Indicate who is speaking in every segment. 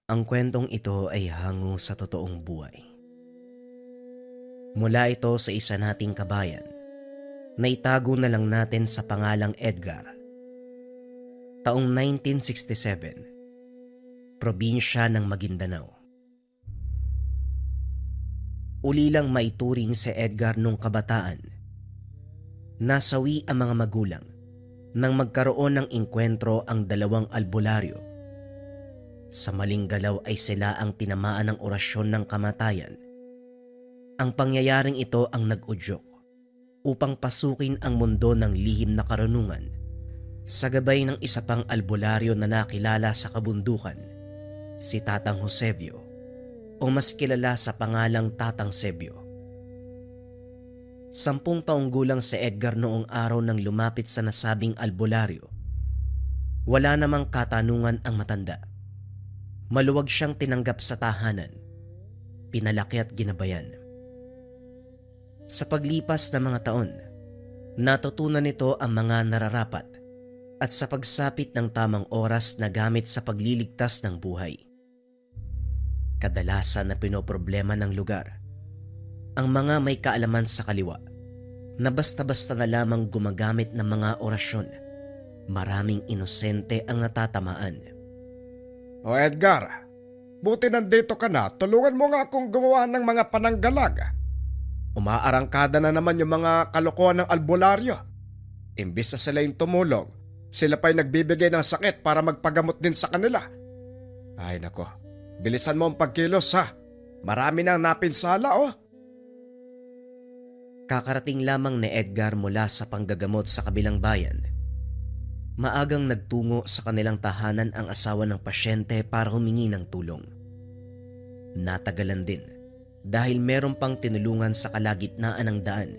Speaker 1: Ang kwentong ito ay hango sa totoong buhay. Mula ito sa isa nating kabayan na itago na lang natin sa pangalang Edgar. Taong 1967, probinsya ng Maguindanao. Uli lang maituring si Edgar nung kabataan. Nasawi ang mga magulang nang magkaroon ng engkwentro ang dalawang albularyo. Sa maling galaw ay sila ang tinamaan ng orasyon ng kamatayan. Ang pangyayaring ito ang nag-udyok upang pasukin ang mundo ng lihim na karunungan sa gabay ng isa pang albularyo na nakilala sa kabundukan, si Tatang Josevio o mas kilala sa pangalang Tatang Sebio. 10 taong gulang si Edgar noong araw nang lumapit sa nasabing albularyo. Wala namang katanungan ang matanda. Maluwag siyang tinanggap sa tahanan, pinalaki at ginabayan. Sa paglipas ng mga taon, natutunan nito ang mga nararapat at sa pagsapit ng tamang oras na gamit sa pagliligtas ng buhay. Kadalasan na pinoproblema ng lugar ang mga may kaalaman sa kaliwa na basta-basta na lamang gumagamit ng mga orasyon. Maraming inosente ang natatamaan.
Speaker 2: O Edgar, buti nandito ka na, tulungan mo nga akong gumawa ng mga pananggalag. Umaarangkada na naman yung mga kalokohan ng albularyo. Imbis na sila yung tumulong, sila pa'y nagbibigay ng sakit para magpagamot din sa kanila. Ay nako, bilisan mo ang pagkilos ha. Marami nang napinsala oh.
Speaker 1: Kakarating lamang ni Edgar mula sa panggagamot sa kabilang bayan. Maagang nagtungo sa kanilang tahanan ang asawa ng pasyente para humingi ng tulong. Natagalan din dahil meron pang tinulungan sa kalagitnaan ng daan.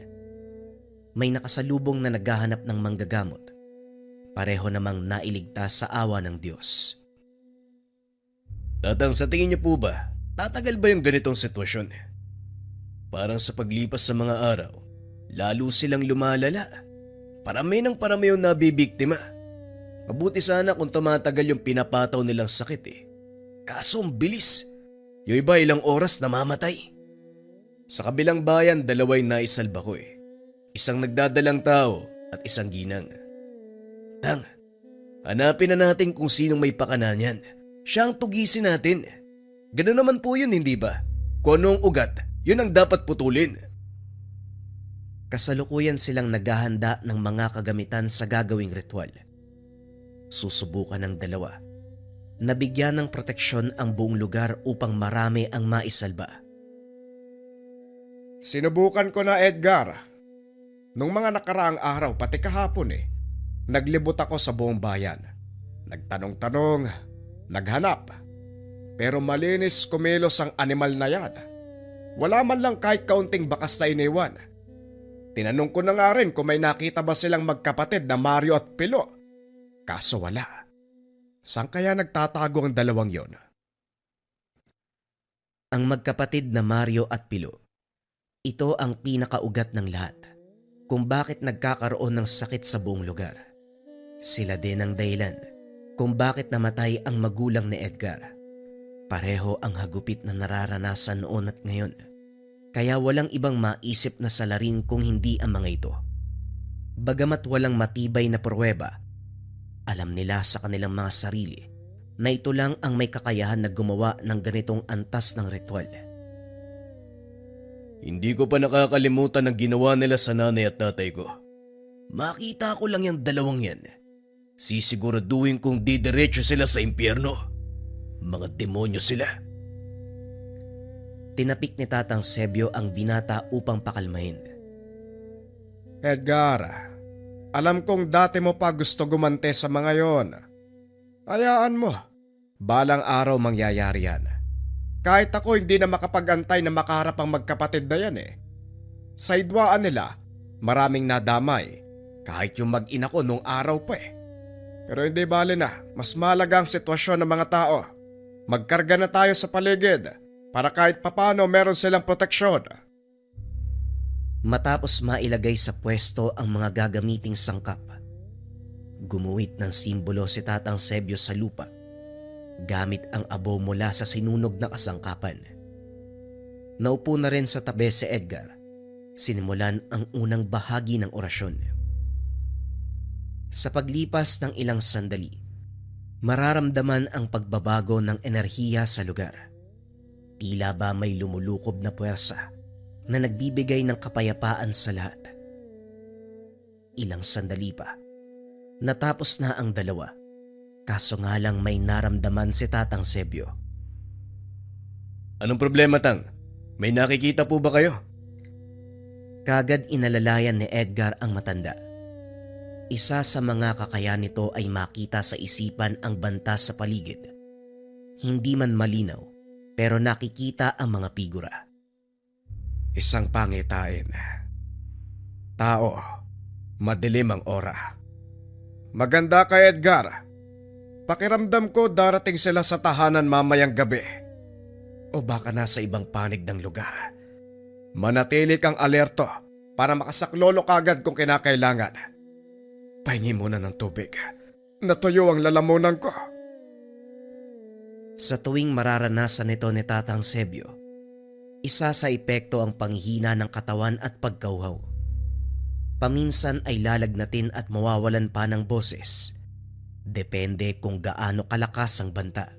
Speaker 1: May nakasalubong na naghahanap ng manggagamot. Pareho namang nailigtas sa awa ng Diyos.
Speaker 3: Tatang, sa tingin niyo po ba, tatagal ba yung ganitong sitwasyon? Parang sa paglipas sa mga araw, lalo silang lumalala. Parami ng parami yung nabibiktima. Mabuti sana kung tumatagal yung pinapataw nilang sakit Kaso ang bilis. Yung iba ilang oras namamatay. Sa kabilang bayan, 2 naisalba ko Isang nagdadalang tao at isang ginang. Tang, hanapin na natin kung sinong may pakana niyan. Siya ang tugisin natin. Ganun naman po yun, hindi ba? Kung anong ugat, yun ang dapat putulin.
Speaker 1: Kasalukuyan silang naghahanda ng mga kagamitan sa gagawing ritual. Susubukan ng dalawa. Nabigyan ng proteksyon ang buong lugar upang marami ang maisalba.
Speaker 2: Sinubukan ko na Edgar. Nung mga nakaraang araw pati kahapon naglibot ako sa buong bayan. Nagtanong-tanong, naghanap. Pero malinis kumilos ang animal na yan. Wala man lang kahit kaunting bakas na iniwan. Tinanong ko na nga rin kung may nakita ba silang magkapatid na Mario at Pilo. Kaso wala. Saan kaya nagtatago ang dalawang yon?
Speaker 1: Ang magkapatid na Mario at Pilo, ito ang pinakaugat ng lahat kung bakit nagkakaroon ng sakit sa buong lugar. Sila din ang dahilan kung bakit namatay ang magulang ni Edgar. Pareho ang hagupit na nararanasan noon at ngayon. Kaya walang ibang maisip na salarin kung hindi ang mga ito. Bagamat walang matibay na pruweba, alam nila sa kanilang mga sarili na ito lang ang may kakayahan na gumawa ng ganitong antas ng ritual.
Speaker 3: Hindi ko pa nakakalimutan ang ginawa nila sa nanay at tatay ko. Makita ko lang yung dalawang yan. Sisiguraduhin kong didiretso sila sa impyerno. Mga demonyo sila.
Speaker 1: Tinapik ni Tatang Sebio ang binata upang pakalmahin.
Speaker 2: Edgar, alam kong dati mo pa gusto gumante sa mga yon. Hayaan mo, balang araw mangyayari yan. Kahit ako hindi na makapag-antay na makaharap ang magkapatid na yan Sa idwaan nila, maraming nadamay, kahit yung mag-ina ko nung araw pa Pero hindi bale na, mas malaga ang sitwasyon ng mga tao. Magkarga na tayo sa paligid para kahit papano meron silang proteksyon.
Speaker 1: Matapos mailagay sa pwesto ang mga gagamiting sangkap, gumuhit ng simbolo si Tatang Sebio sa lupa. gamit ang abo mula sa sinunog na kasangkapan. Naupo na rin sa tabi si Edgar. Sinimulan ang unang bahagi ng orasyon. Sa paglipas ng ilang sandali, mararamdaman ang pagbabago ng enerhiya sa lugar. Tila ba may lumulukob na puwersa na nagbibigay ng kapayapaan sa lahat. Ilang sandali pa, natapos na ang dalawa, kaso nga lang may naramdaman si Tatang Sebio.
Speaker 3: Anong problema, Tang? May nakikita po ba kayo?
Speaker 1: Kagad inalalayan ni Edgar ang matanda. Isa sa mga kakayahan nito ay makita sa isipan ang banta sa paligid. Hindi man malinaw, pero nakikita ang mga figura.
Speaker 2: Isang pangitain. Tao, madilim ang ora. Maganda ka, Edgar. Pakiramdam ko darating sila sa tahanan mamayang gabi. O baka nasa ibang panig ng lugar. Manatili kang alerto para makasaklolo kagad kung kinakailangan. Pahingi muna ng tubig. Natuyo ang lalamunan ko.
Speaker 1: Sa tuwing mararanasan nito ni Tatang Sebio, isa sa epekto ang panghihina ng katawan at pagkauhaw. Paminsan ay lalagnatin at mawawalan pa ng boses. Depende kung gaano kalakas ang banta.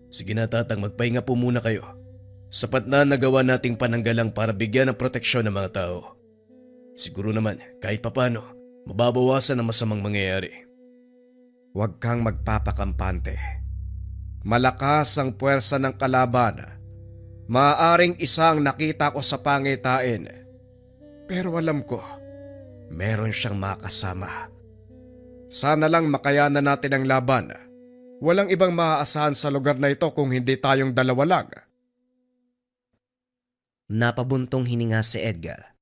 Speaker 3: Sige na, Tatang, magpahinga po muna kayo. Sapat na nagawa nating pananggalang para bigyan ng proteksyon ng mga tao. Siguro naman, kahit papano, mababawasan ang masamang mangyayari.
Speaker 2: Huwag kang magpapakampante. Malakas ang puwersa ng kalaban. Maaaring isang nakita ko sa pangitain. Pero alam ko, meron siyang makasama. Sana lang makayanan natin ang laban. Walang ibang maaasahan sa lugar na ito kung hindi tayong dalawa lang.
Speaker 1: Napabuntong hininga si Edgar.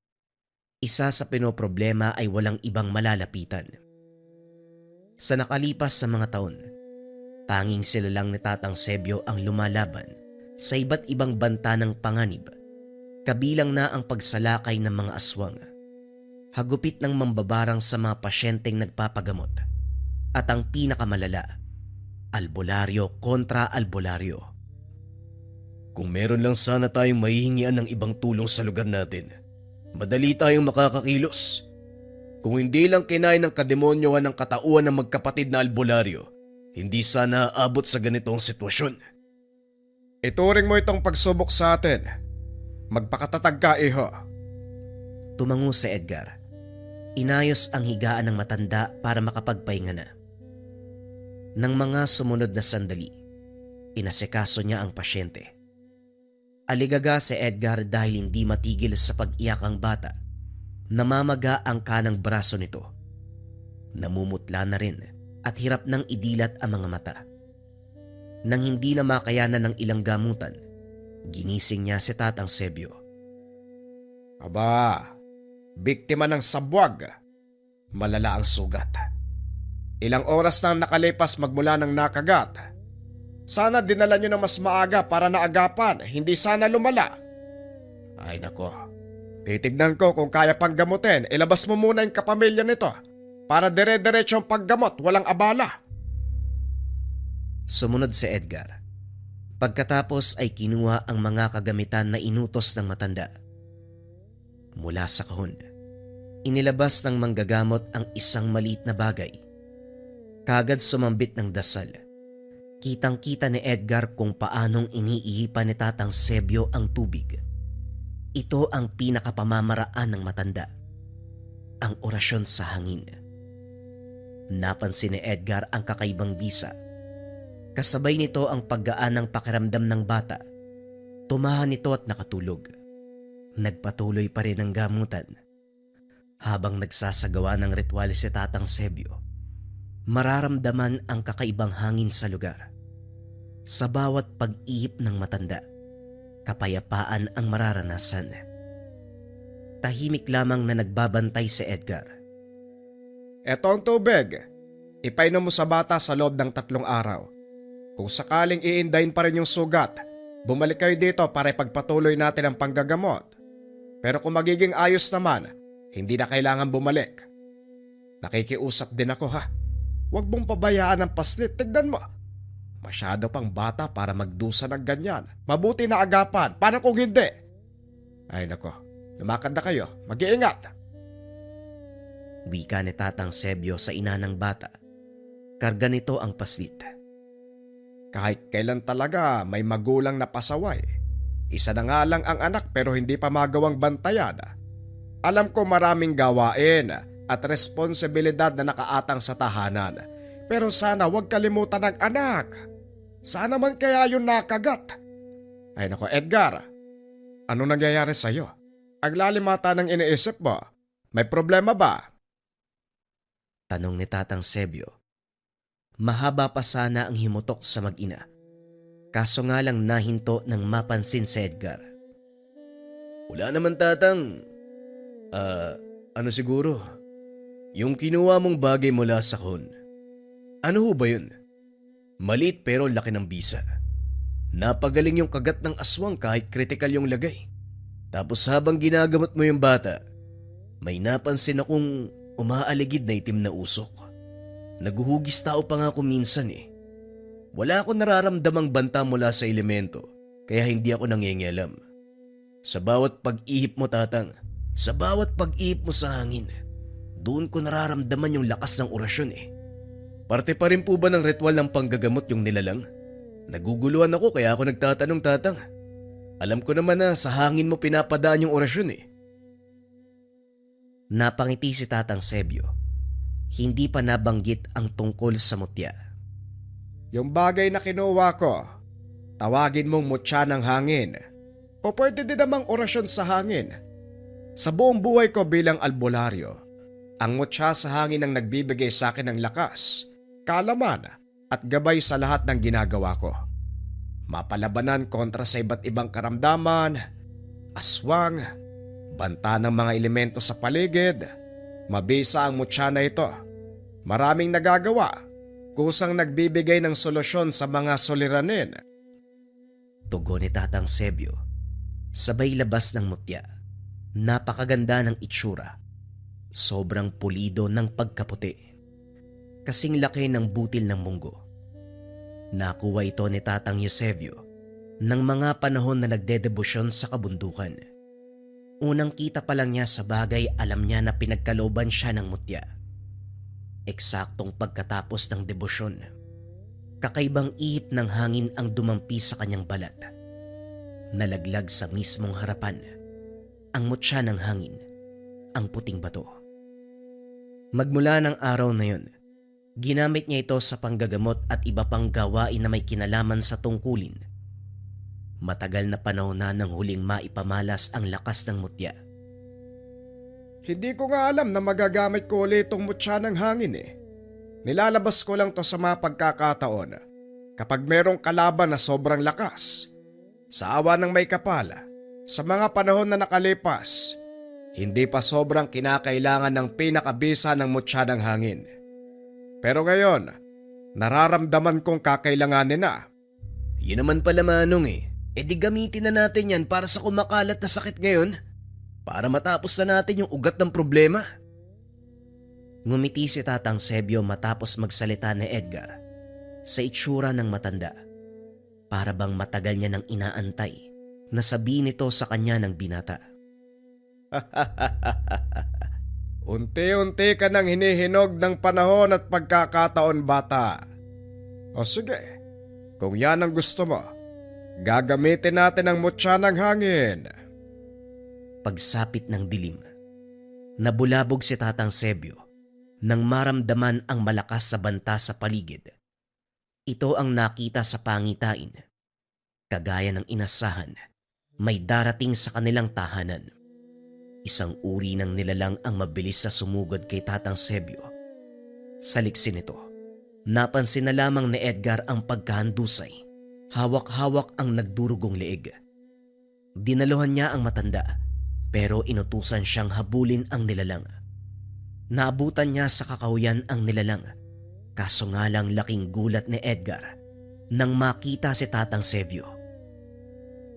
Speaker 1: Isa sa pinoproblema ay walang ibang malalapitan. Sa nakalipas sa mga taon, tanging sila lang ni Tatang Sebio ang lumalaban sa iba't ibang banta ng panganib, kabilang na ang pagsalakay ng mga aswang, hagupit ng mambabarang sa mga pasyenteng nagpapagamot, at ang pinakamalala, albularyo kontra albularyo.
Speaker 3: Kung meron lang sana tayong mahihingian ng ibang tulong sa lugar natin, madali tayong makakakilos. Kung hindi lang kinain ng kademonyohan ng katauhan ng magkapatid na albularyo, hindi sana aabot sa ganitong sitwasyon.
Speaker 2: Ituring mo itong pagsubok sa atin. Magpakatatag ka, iho.
Speaker 1: Tumango si Edgar. Inayos ang higaan ng matanda para makapagpahinga na. Nang mga sumunod na sandali, inasikaso niya ang pasyente. Aligaga si Edgar dahil hindi matigil sa pag-iyak ang bata. Namamaga ang kanang braso nito. Namumutla na rin at hirap nang idilat ang mga mata. Nang hindi na makayanan ng ilang gamutan, ginising niya si Tatang Sebio.
Speaker 2: Aba, biktima ng sabwag. Malala ang sugat. Ilang oras na nakalipas magmula ng nakagat. Sana dinala nyo na mas maaga para naagapan, hindi sana lumala. Ay nako, titignan ko kung kaya pang gamutin. Ilabas mo muna yung kapamilya nito para dire-diretso ang paggamot, walang abala.
Speaker 1: Sumunod si Edgar. Pagkatapos ay kinuha ang mga kagamitan na inutos ng matanda. Mula sa kahon, inilabas ng manggagamot ang isang maliit na bagay. Kagad sumambit ng dasal. Kitang-kita ni Edgar kung paanong iniihipan ni Tatang Sebio ang tubig. Ito ang pinakapamamaraan ng matanda. Ang orasyon sa hangin. Napansin ni Edgar ang kakaibang bisa. Kasabay nito ang paggaan ng pakiramdam ng bata. Tumahan ito at nakatulog. Nagpatuloy pa rin ang gamutan. Habang nagsasagawa ng ritual si Tatang Sebio, mararamdaman ang kakaibang hangin sa lugar. Sa bawat pag-ihip ng matanda, kapayapaan ang mararanasan. Tahimik lamang na nagbabantay si Edgar.
Speaker 2: Eto ang tubig. Ipainom mo sa bata sa loob ng 3 araw. Kung sakaling iindayin pa rin yung sugat, bumalik kayo dito para ipagpatuloy natin ang panggagamot. Pero kung magiging ayos naman, hindi na kailangan bumalik. Nakikiusap din ako ha. Huwag mong pabayaan ang paslit. Tignan mo. Masyado pang bata para magdusa ng ganyan. Mabuti na agapan. Paano kung hindi? Ay nako, lumakad na kayo. Mag-iingat.
Speaker 1: Wika ni Tatang Sebio sa ina ng bata. Karga nito ang paslit.
Speaker 2: Kahit kailan talaga may magulang na pasaway. Isa na nga lang ang anak pero hindi pa magawang bantayan. Alam ko maraming gawain at responsibilidad na nakaatang sa tahanan. Pero sana huwag kalimutan ng anak. Sana man kaya yun nakagat. Ay nako Edgar, ano nangyayari sa'yo? Ang lalim ata ng iniisip mo. May problema ba?
Speaker 1: Tanong ni Tatang Sebio. Mahaba pa sana ang himutok sa mag-ina. Kaso nga lang nahinto nang mapansin si Edgar.
Speaker 3: Wala naman tatang. Ano siguro? Yung kinuha mong bagay mula sa kahon. Ano ho ba yun? Maliit pero laki ng bisa. Napagaling yung kagat ng aswang kahit kritikal yung lagay. Tapos habang ginagamot mo yung bata, may napansin akong umaaligid na itim na usok. Naguhugis tao pa nga ako minsan eh. Wala akong nararamdamang banta mula sa elemento, kaya hindi ako nangingialam. Sa bawat pag-ihip mo tatang, sa bawat pag-ihip mo sa hangin, doon ko nararamdaman yung lakas ng orasyon eh. Parte pa rin po ba ng ritual ng panggagamot yung nilalang? Naguguluhan ako kaya ako nagtatanong tatang. Alam ko naman na sa hangin mo pinapadaan yung orasyon eh.
Speaker 1: Napangiti si Tatang Sebio. Hindi pa nabanggit ang tungkol sa mutya.
Speaker 2: Yung bagay na kinuha ko, tawagin mong mutya ng hangin. O pwede din namang orasyon sa hangin. Sa buong buhay ko bilang albularyo, ang mutya sa hangin ang nagbibigay sa akin ng lakas, kaalaman at gabay sa lahat ng ginagawa ko. Mapalabanan kontra sa iba't ibang karamdaman, aswang, banta ng mga elemento sa paligid. Mabisa ang mutya na ito. Maraming nagagawa, kusang nagbibigay ng solusyon sa mga suliranin.
Speaker 1: Tugon ni Tatang Sebio. Sabay labas ng mutya. Napakaganda ng itsura. Sobrang pulido ng pagkaputi. Kasing laki ng butil ng munggo. Nakuha ito ni Tatang Eusebio ng mga panahon na nagdedebosyon sa kabundukan. Unang kita pa lang niya sa bagay, alam niya na pinagkalooban siya ng mutya. Eksaktong pagkatapos ng debosyon, kakaibang ihip ng hangin ang dumampi sa kanyang balat. Nalaglag sa mismong harapan ang mutya ng hangin, ang puting bato. Magmula ng araw na yun, ginamit niya ito sa panggagamot at iba pang gawain na may kinalaman sa tungkulin. Matagal na panahon na nang huling maipamalas ang lakas ng mutya.
Speaker 2: Hindi ko nga alam na magagamit ko ulit itong mutya ng hangin eh. Nilalabas ko lang to sa mga pagkakataon kapag merong kalaban na sobrang lakas. Sa awa ng may kapal, sa mga panahon na nakalipas, hindi pa sobrang kinakailangan ng pinakabisa ng mutya ng hangin. Pero ngayon, nararamdaman kong kakailanganin na.
Speaker 3: Yun naman pala manong eh. E di gamitin na natin yan para sa kumakalat na sakit ngayon. Para matapos na natin yung ugat ng problema.
Speaker 1: Ngumiti si Tatang Sebio matapos magsalita ni Edgar sa itsura ng matanda. Para bang matagal niya nang inaantay na sabihin nito sa kanya ng binata.
Speaker 2: Unti-unti ka nang hinihinog ng panahon at pagkakataon bata. O sige, kung yan ang gusto mo, gagamitin natin ang mutya ng hangin.
Speaker 1: Pagsapit ng dilim, nabulabog si Tatang Sebio nang maramdaman ang malakas sa banta sa paligid. Ito ang nakita sa pangitain. Kagaya ng inasahan, may darating sa kanilang tahanan. Isang uri ng nilalang ang mabilis sa sumugod kay Tatang Sebio. Sa liksin nito, napansin na lamang ni Edgar ang pagkahandusay. Hawak-hawak ang nagdurugong leeg. Dinaluhan niya ang matanda pero inutusan siyang habulin ang nilalang. Naabutan niya sa kakahuyan ang nilalang. Kaso nga lang laking gulat ni Edgar nang makita si Tatang Sebio.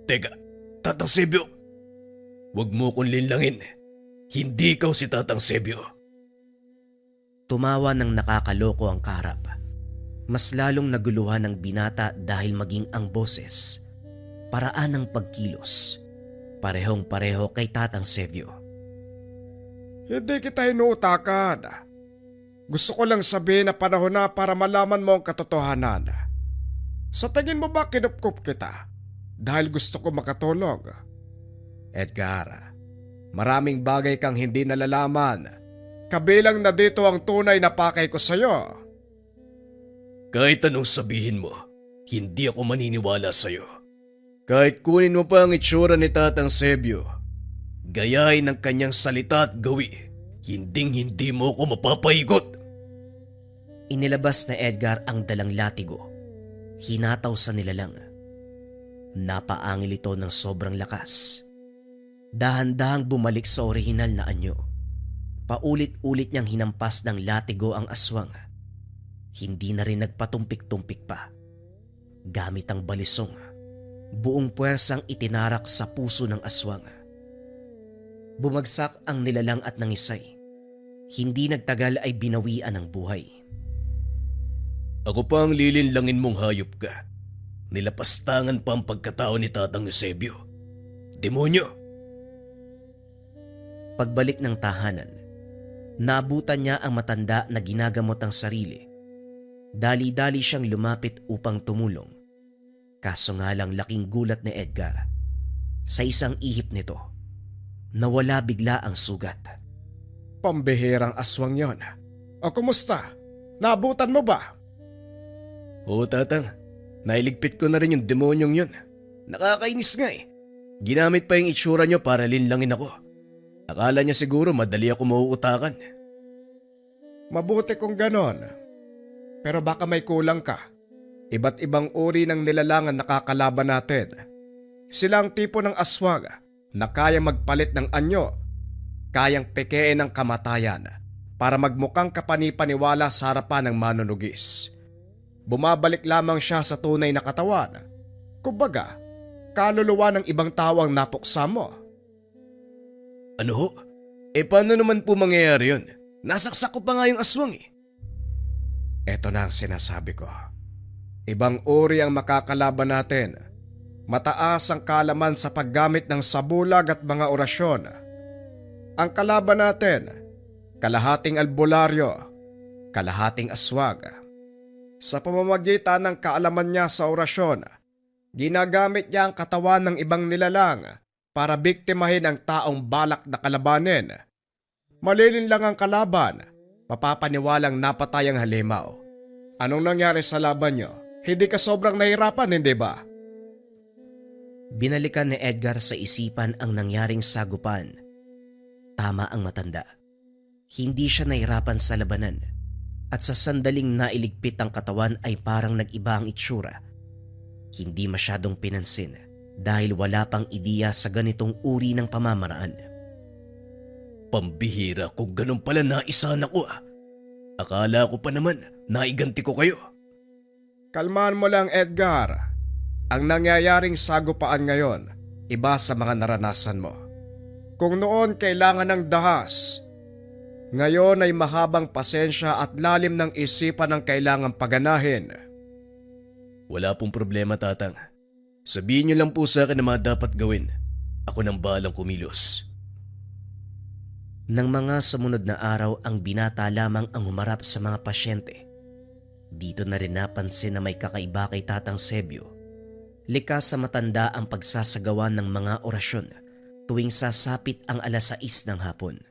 Speaker 3: Teka, Tatang Sebio! Huwag mo kong linlangin. Hindi ikaw si Tatang Sebio.
Speaker 1: Tumawa ng nakakaloko ang kaharap. Mas lalong naguluhan ng binata dahil maging ang boses, paraan ng pagkilos, parehong-pareho kay Tatang Sebio.
Speaker 2: Hindi kita inuutakan. Gusto ko lang sabihin na panahon na para malaman mo ang katotohanan. Sa tingin mo ba kinupkup kita dahil gusto ko makatulog? Edgar, maraming bagay kang hindi nalalaman. Kabilang na dito ang tunay na pakay ko sa'yo.
Speaker 3: Kahit anong sabihin mo, hindi ako maniniwala sa'yo. Kahit kunin mo pa ang itsura ni Tatang Sebio, gayahin ang kanyang salita at gawi, hinding-hindi mo ako mapapaigot.
Speaker 1: Inilabas na Edgar ang dalang latigo. Hinataw sa nilalang. Napaangil ito ng sobrang lakas. Dahan-dahang bumalik sa orihinal na anyo. Paulit-ulit niyang hinampas ng latigo ang aswang. Hindi na rin nagpatumpik-tumpik pa. Gamit ang balisong, buong puwersang itinarak sa puso ng aswang. Bumagsak ang nilalang at nangisay. Hindi nagtagal ay binawian ng buhay.
Speaker 3: Ako pa ang lilinlangin mong hayop ka. Nilapastangan pa ang pagkatao ni Tatang Eusebio. Demonyo!
Speaker 1: Pagbalik ng tahanan, naabutan niya ang matanda na ginagamot ang sarili. Dali-dali siyang lumapit upang tumulong. Kaso nga lang laking gulat ni Edgar. Sa isang ihip nito, nawala bigla ang sugat.
Speaker 2: Pambihirang aswang yon. O kumusta? Naabutan mo ba?
Speaker 3: Oo, Tatang. Nailigpit ko na rin yung demonyong yun. Nakakainis nga eh. Ginamit pa yung itsura nyo para linlangin ako. Akala niya siguro madali ako mauutakan.
Speaker 2: Mabuti kung ganon. Pero baka may kulang ka. Iba't ibang uri ng nilalangan nakakalaban natin. Sila ang tipo ng aswang na kaya magpalit ng anyo, kayang pekein ang kamatayan para magmukhang kapanipaniwala sa harapan ng manunugis. Bumabalik lamang siya sa tunay na katawan. Kumbaga, kaluluwa ng ibang tao ang napuksa mo.
Speaker 3: Ano ho? Paano naman po mangyayari yun? Nasaksak ko pa nga yung aswang eh.
Speaker 2: Ito na ang sinasabi ko. Ibang uri ang makakalaban natin. Mataas ang kaalaman sa paggamit ng sabulag at mga orasyon. Ang kalaban natin, kalahating albularyo, kalahating aswag. Sa pamamagitan ng kaalaman niya sa orasyon, ginagamit niya ang katawan ng ibang nilalang para biktimahin ang taong balak na kalabanin. Malilin lang ang kalaban, mapapaniwalang napatay ang halimaw. Anong nangyari sa laban niyo? Hindi ka sobrang nahirapan, hindi ba?
Speaker 1: Binalikan ni Edgar sa isipan ang nangyaring sagupan. Tama ang matanda. Hindi siya nahirapan sa labanan at sa sandaling nailigpit ang katawan ay parang nag-iba ang itsura. Hindi masyadong pinansin dahil wala pang ideya sa ganitong uri ng pamamaraan.
Speaker 3: Pambihira kung ganun pala naisahan ako ah. Akala ko pa naman naiganti ko kayo.
Speaker 2: Kalmahan mo lang, Edgar. Ang nangyayaring sagupaan ngayon, iba sa mga naranasan mo. Kung noon kailangan ng dahas, ngayon ay mahabang pasensya at lalim ng isipan ang kailangang paganahin.
Speaker 3: Wala pong problema, Tatang. Sabihin niyo lang po sa akin na mga dapat gawin. Ako nang bahalang kumilos.
Speaker 1: Nang mga sumunod na araw ang binata lamang ang humarap sa mga pasyente. Dito na rin napansin na may kakaiba kay Tatang Sebio. Likas sa matanda ang pagsasagawa ng mga orasyon tuwing sasapit ang 6:00 ng hapon.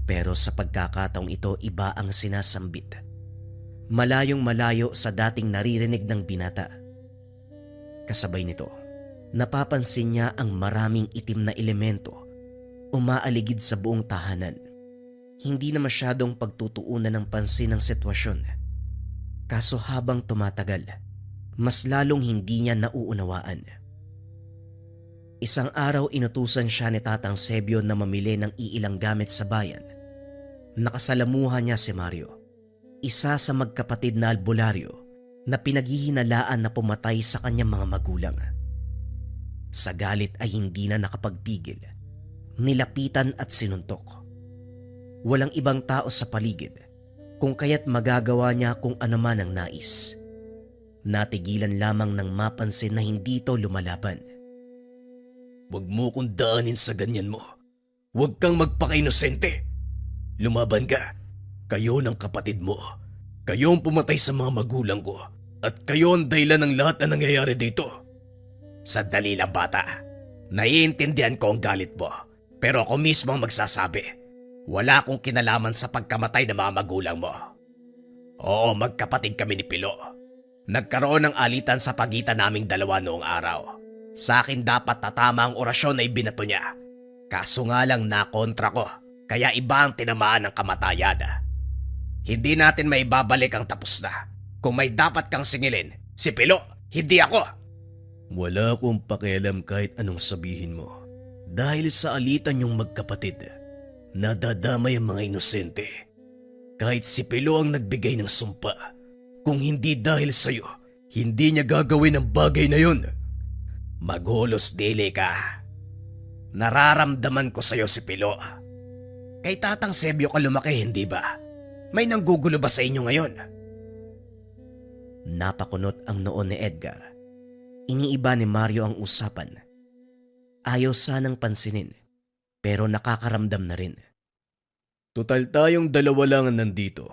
Speaker 1: Pero sa pagkakataong ito iba ang sinasambit. Malayong malayo sa dating naririnig ng binata. Kasabay nito, napapansin niya ang maraming itim na elemento umaaligid sa buong tahanan. Hindi na masyadong pagtutuunan ng pansin ang sitwasyon. Kaso habang tumatagal, mas lalong hindi niya nauunawaan. Isang araw inutusan siya ni Tatang Sebio na mamili ng iilang gamit sa bayan. Nakasalamuhan niya si Mario, isa sa magkapatid na albularyo na pinaghihinalaan na pumatay sa kanyang mga magulang. Sa galit ay hindi na nakapagpigil. Nilapitan at sinuntok. Walang ibang tao sa paligid, kung kaya't magagawa niya kung ano man ang nais. Natigilan lamang nang mapansin na hindi ito lumalaban.
Speaker 3: Huwag mo kong daanin sa ganyan mo. Huwag kang magpaka-inosente. Lumaban ka. Kayo ng kapatid mo. Kayo ang pumatay sa mga magulang ko. At kayo ang dahilan ng lahat na nangyayari dito. Sandali lang bata. Naiintindihan ko ang galit mo. Pero ako mismo ang magsasabi. Wala akong kinalaman sa pagkamatay ng mga magulang mo. Oo, magkapatid kami ni Pilo. Nagkaroon ng alitan sa pagitan naming dalawa noong araw. Sa akin dapat tatama ang orasyon na ibinato niya. Kaso nga lang nakontra ko, kaya iba ang tinamaan ng kamatayan. Hindi natin maibabalik ang tapos na. Kung may dapat kang singilin, si Pilo, hindi ako. Wala akong pakialam kahit anong sabihin mo. Dahil sa alitan yung magkapatid, nadadamay ang mga inosente. Kahit si Pilo ang nagbigay ng sumpa, kung hindi dahil sa'yo, hindi niya gagawin ang bagay na yun. Maghulos dili ka. Nararamdaman ko sa'yo si Pilo. Kay Tatang Sebio ka lumaki, hindi ba? May nanggugulo ba sa inyo ngayon?
Speaker 1: Napakunot ang noo ni Edgar. Iniiba ni Mario ang usapan. Ayaw sanang pansinin, pero nakakaramdam na rin.
Speaker 3: Total tayong dalawa lang ang nandito.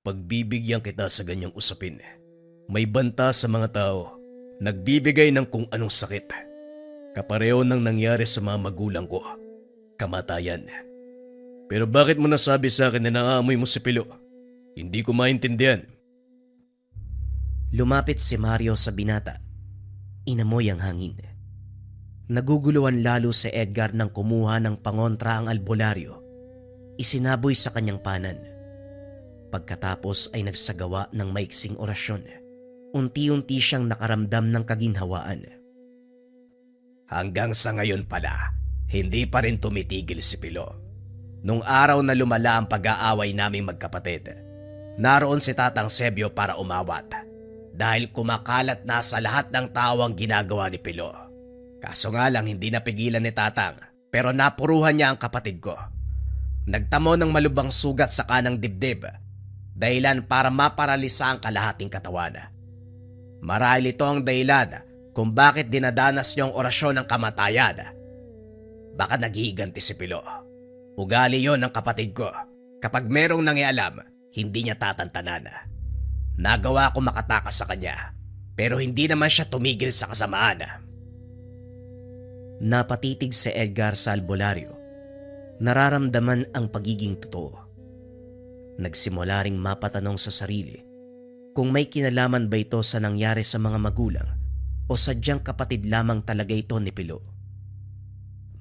Speaker 3: Pagbibigyan kita sa ganyang usapin. May banta sa mga tao. Nagbibigay ng kung anong sakit. Kapareho nang nangyari sa mga magulang ko. Kamatayan. Pero bakit mo nasabi sa akin na naaamoy mo si Pilo? Hindi ko maintindihan.
Speaker 1: Lumapit si Mario sa binata. Inamoy ang hangin. Naguguluhan lalo si Edgar nang kumuha ng pangontra ang albularyo. Isinaboy sa kanyang panan. Pagkatapos ay nagsagawa ng maiksing orasyon. Unti-unti siyang nakaramdam ng kaginhawaan.
Speaker 3: Hanggang sa ngayon pala, hindi pa rin tumitigil si Pilo. Nung araw na lumala ang pag-aaway naming magkapatid, naroon si Tatang Sebio para umawat. Dahil kumakalat na sa lahat ng tao ang ginagawa ni Pilo. Kaso nga lang hindi napigilan ni Tatang, pero napuruhan niya ang kapatid ko. Nagtamo ng malubang sugat sa kanang dibdib, dahilan para maparalisa ang kalahating katawan. Marahil ito ang dahilan kung bakit dinadanas niya ang orasyon ng kamatayan. Baka naghihiganti si Pilo. Ugali yon ng kapatid ko. Kapag merong nangialam, hindi niya tatantanan. Nagawa ko makatakas sa kanya, pero hindi naman siya tumigil sa kasamaan.
Speaker 1: Napatitig si Edgar sa albularyo. Nararamdaman ang pagiging totoo. Nagsimula ring mapatanong sa sarili kung may kinalaman ba ito sa nangyari sa mga magulang o sadyang kapatid lamang talaga ito ni Pilo.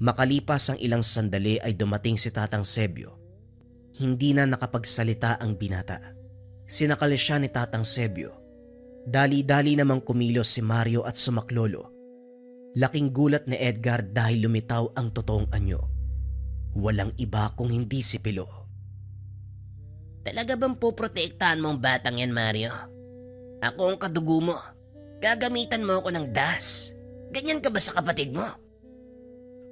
Speaker 1: Makalipas ang ilang sandali ay dumating si Tatang Sebio. Hindi na nakapagsalita ang binata. Sinakal siya ni Tatang Sebio. Dali-dali namang kumilos si Mario at sumaklolo. Laking gulat ni Edgar dahil lumitaw ang totoong anyo. Walang iba kung hindi si Pilo.
Speaker 4: Talaga bang poprotektahan mo ang batang yan, Mario? Ako ang kadugo mo. Gagamitan mo ako ng das. Ganyan ka ba sa kapatid mo?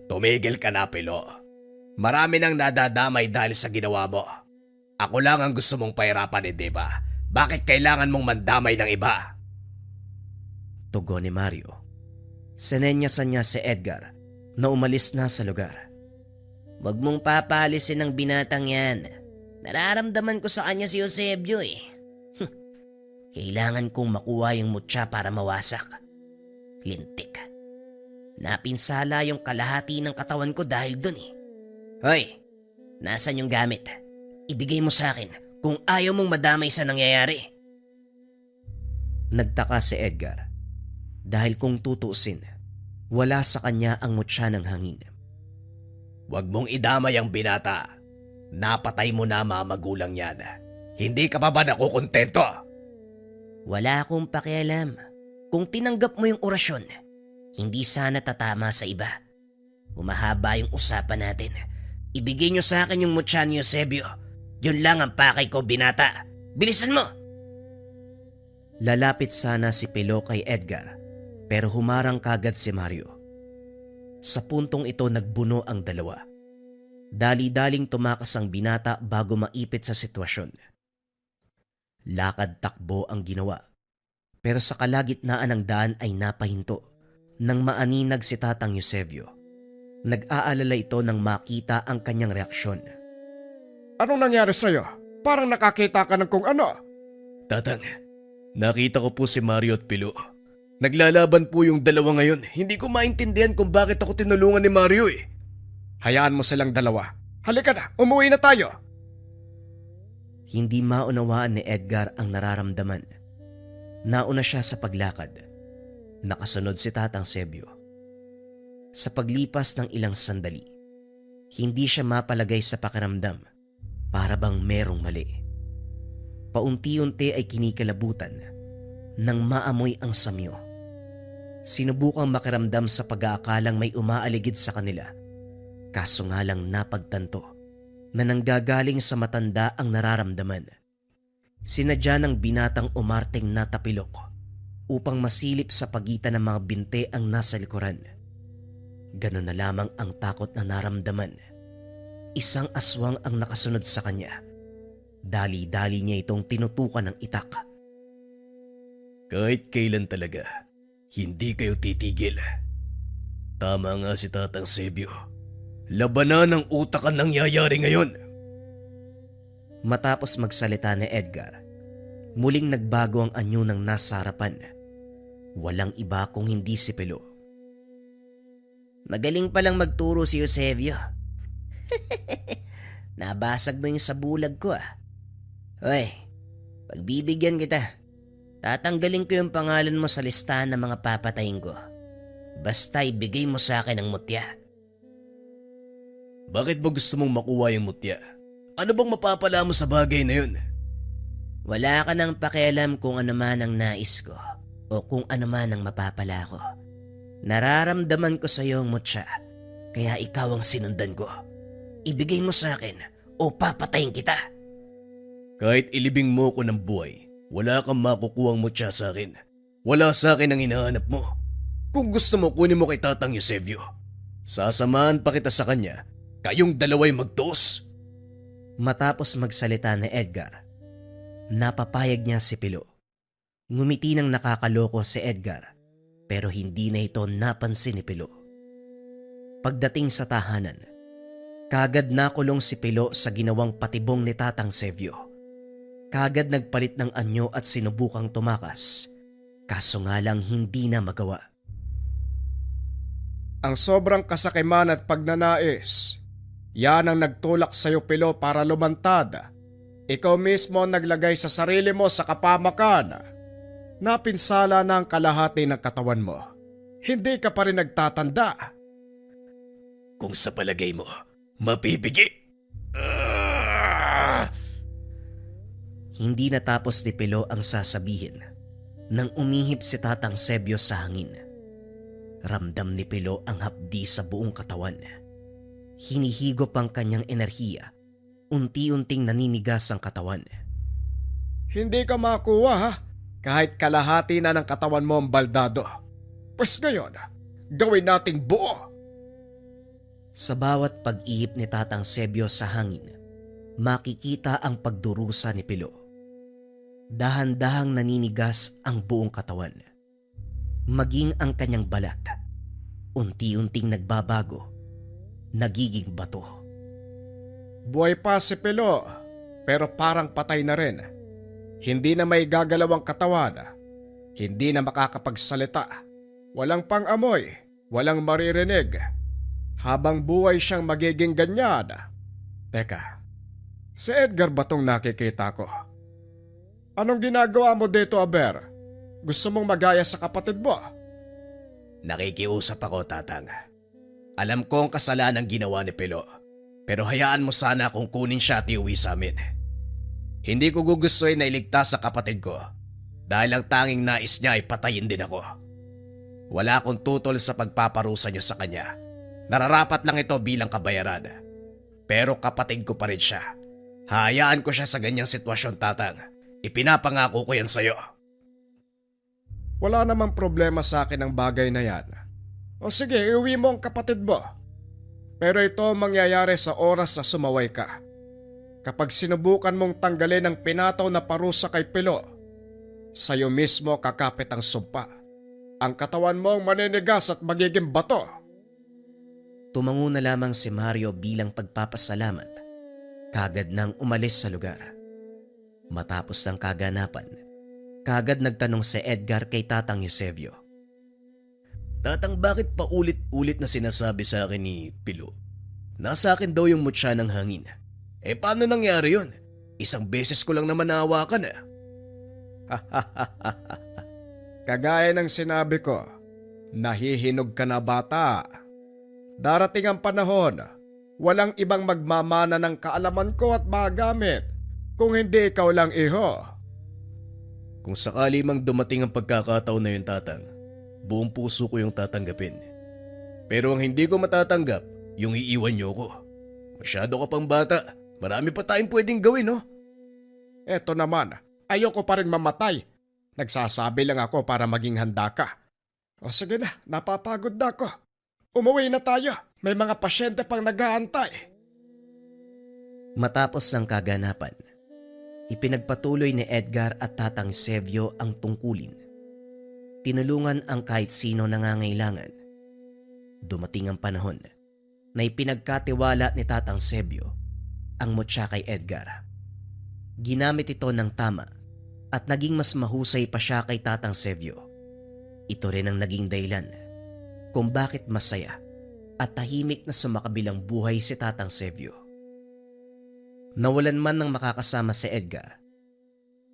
Speaker 3: Tumigil ka na, Pilo. Marami nang nadadamay dahil sa ginawa mo. Ako lang ang gusto mong pahirapan, hindi ba? Bakit kailangan mong mandamay ng iba?
Speaker 1: Tugon ni Mario. Sinenyasan niya si Edgar na umalis na sa lugar.
Speaker 4: Huwag mong papalisin ang binatang yan. Nararamdaman ko sa kanya si Eusebio eh. Kailangan kong makuha yung mutya para mawasak. Lintik. Napinsala yung kalahati ng katawan ko dahil dun eh. Hoy, nasan yung gamit? Ibigay mo sa akin kung ayaw mong madamay sa nangyayari.
Speaker 1: Nagtaka si Edgar dahil kung tutuusin, wala sa kanya ang mutya ng hangin.
Speaker 3: Huwag mong idamay ang binata. Napatay mo na mga magulang yan. Hindi ka pa ba nakukontento?
Speaker 4: Wala akong pakialam. Kung tinanggap mo yung orasyon, hindi sana tatama sa iba. Humahaba yung usapan natin. Ibigay nyo sa akin yung mutya ni Eusebio. Yun lang ang pakay ko, binata. Bilisan mo!
Speaker 1: Lalapit sana si Pilo kay Edgar, pero humarang kagad si Mario. Sa puntong ito nagbuno ang dalawa. Dali-daling tumakas ang binata bago maipit sa sitwasyon. Lakad-takbo ang ginawa. Pero sa kalagitnaan ng daan ay napahinto nang maaninag si Tatang Eusebio. Nag-aalala ito nang makita ang kanyang reaksyon.
Speaker 2: Anong nangyari sa'yo? Parang nakakita ka ng kung ano.
Speaker 3: Tatang, nakita ko po si Mario at Pilo. Naglalaban po yung dalawa ngayon. Hindi ko maintindihan kung bakit ako tinulungan ni Mario eh.
Speaker 2: Hayaan mo silang dalawa. Halika na, umuwi na tayo.
Speaker 1: Hindi maunawaan ni Edgar ang nararamdaman. Nauna siya sa paglakad. Nakasunod si Tatang Sebio. Sa paglipas ng ilang sandali, hindi siya mapalagay sa pakiramdam para bang merong mali. Paunti-unti ay kinikalabutan nang maamoy ang samyo. Sinubukang makiramdam sa pag-aakalang may umaaligid sa kanila. Kaso nga lang napagtanto na nanggagaling sa matanda ang nararamdaman. Sinadya ng binatang umarteng na tapilok upang masilip sa pagitan ng mga binte ang nasa likuran. Ganon na lamang ang takot na naramdaman. Isang aswang ang nakasunod sa kanya. Dali-dali niya itong tinutukan ng itak.
Speaker 3: Kahit kailan talaga, hindi kayo titigil. Tama nga si Tatang Sebio. Labanan ng utak ang nangyayari ngayon.
Speaker 1: Matapos magsalita ni Edgar, muling nagbago ang anyo ng nasa harapan. Walang iba kung hindi si Pilo.
Speaker 4: Magaling palang magturo si Eusebio. Nabasag mo yung sa bulag ko ah. Hoy, pagbibigyan kita. Tatanggalin ko yung pangalan mo sa listahan ng mga papatayin ko. Basta ibigay mo sa akin ang mutya.
Speaker 3: Bakit ba gusto mong makuha yung mutya? Ano bang mapapala mo sa bagay na yun?
Speaker 4: Wala ka nang pakialam kung ano man ang nais ko o kung ano man ang mapapala ko. Nararamdaman ko sa iyo ang mutya, kaya ikaw ang sinundan ko. Ibigay mo sa akin o papatayin kita.
Speaker 3: Kahit ilibing mo ko ng buhay, wala kang makukuhang mutya sa akin. Wala sa akin ang hinahanap mo. Kung gusto mo, kunin mo kay Tatang Eusebio. Sasamahan pa kita sa kanya. Kayong dalaway magtuos.
Speaker 1: Matapos magsalita ni Edgar, napapayag niya si Pilo. Ngumiti ng nakakaloko si Edgar pero hindi na ito napansin ni Pilo. Pagdating sa tahanan, kagad nakulong si Pilo sa ginawang patibong ni Tatang Sebio. Kagad nagpalit ng anyo at sinubukang tumakas, kaso nga lang hindi na magawa.
Speaker 2: Ang sobrang kasakiman at pagnanais, yan ang nagtulak sa'yo, Pilo, para lumantad. Ikaw mismo ang naglagay sa sarili mo sa kapamakan. Napinsala na ang kalahati ng katawan mo. Hindi ka pa rin nagtatanda.
Speaker 3: Kung sa palagay mo, mapipigi.
Speaker 1: Hindi natapos ni Pilo ang sasabihin nang umihip si Tatang Sebio sa hangin. Ramdam ni Pilo ang hapdi sa buong katawan. Hinihigop ang kanyang enerhiya. Unti-unting naninigas ang katawan.
Speaker 2: Hindi ka makuha ha, kahit kalahati na ng katawan mo ang baldado. Pues ngayon, gawin nating buo.
Speaker 1: Sa bawat pag-ihip ni Tatang Sebio sa hangin, makikita ang pagdurusa ni Pilo. Dahan-dahang naninigas ang buong katawan. Maging ang kanyang balat, unti-unting nagbabago, nagiging bato.
Speaker 2: Buhay pa si Pilo, pero parang patay na rin. Hindi na may gagalaw ang katawan. Hindi na makakapagsalita. Walang pang-amoy, walang maririnig. Habang buhay siyang magiging ganyan. Teka, si Edgar ba tong nakikita ko? Anong ginagawa mo dito, Aber? Gusto mong magaya sa kapatid mo?
Speaker 3: Nakikiusap ako, Tatang. Alam ko ang kasalanan ginawa ni Pilo, pero hayaan mo sana kung kunin siya at iuwi sa amin. Hindi ko gugustuhin na iligtas sa kapatid ko dahil ang tanging nais niya ay patayin din ako. Wala akong tutol sa pagpaparusa niyo sa kanya. Nararapat lang ito bilang kabayaran. Pero kapatid ko pa rin siya. Hayaan ko siya sa ganyang sitwasyon, Tatang. Ipinapangako ko yan sa'yo.
Speaker 2: Wala namang problema sa akin ang bagay na yan. O sige, iuwi mo ang kapatid mo. Pero ito ang mangyayari sa oras na sumaway ka. Kapag sinubukan mong tanggalin ang pinataw na parusa kay Pilo, sa'yo mismo kakapit ang sumpa. Ang katawan mong maninigas at magiging bato.
Speaker 1: Tumango na lamang si Mario bilang pagpapasalamat. Kagad nang umalis sa lugar. Matapos ng kaganapan, kagad nagtanong si Edgar kay Tatang Eusebio.
Speaker 3: Tatang, bakit pa ulit-ulit na sinasabi sa akin ni Pilo? Nasa akin daw yung mutya ng hangin. Paano nangyari yun? Isang beses ko lang naman nahawakan .
Speaker 2: Kagaya ng sinabi ko, nahihinog ka na bata. Darating ang panahon, walang ibang magmamana ng kaalaman ko at magamit kung hindi ikaw lang, iho.
Speaker 3: Kung sakali mang dumating ang pagkakataon na yun, Tatang, buong puso ko yung tatanggapin. Pero ang hindi ko matatanggap, yung iiwan niyo ko. Masyado ka pang bata. Marami pa tayong pwedeng gawin, no?
Speaker 2: Eto naman, ayoko pa rin mamatay. Nagsasabi lang ako para maging handa ka. O sige na, napapagod na ako. Umuwi na tayo. May mga pasyente pang nag-aantay.
Speaker 1: Matapos ng kaganapan, ipinagpatuloy ni Edgar at Tatang Eusebio ang tungkulin. Tinulungan ang kahit sino nangangailangan. Dumating ang panahon na ipinagkatiwala ni Tatang Eusebio ang mutya kay Edgar. Ginamit ito ng tama at naging mas mahusay pa siya kay Tatang Eusebio. Ito rin ang naging dahilan kung bakit masaya at tahimik na sa makabilang buhay si Tatang Eusebio. Nawalan man ng makakasama si Edgar,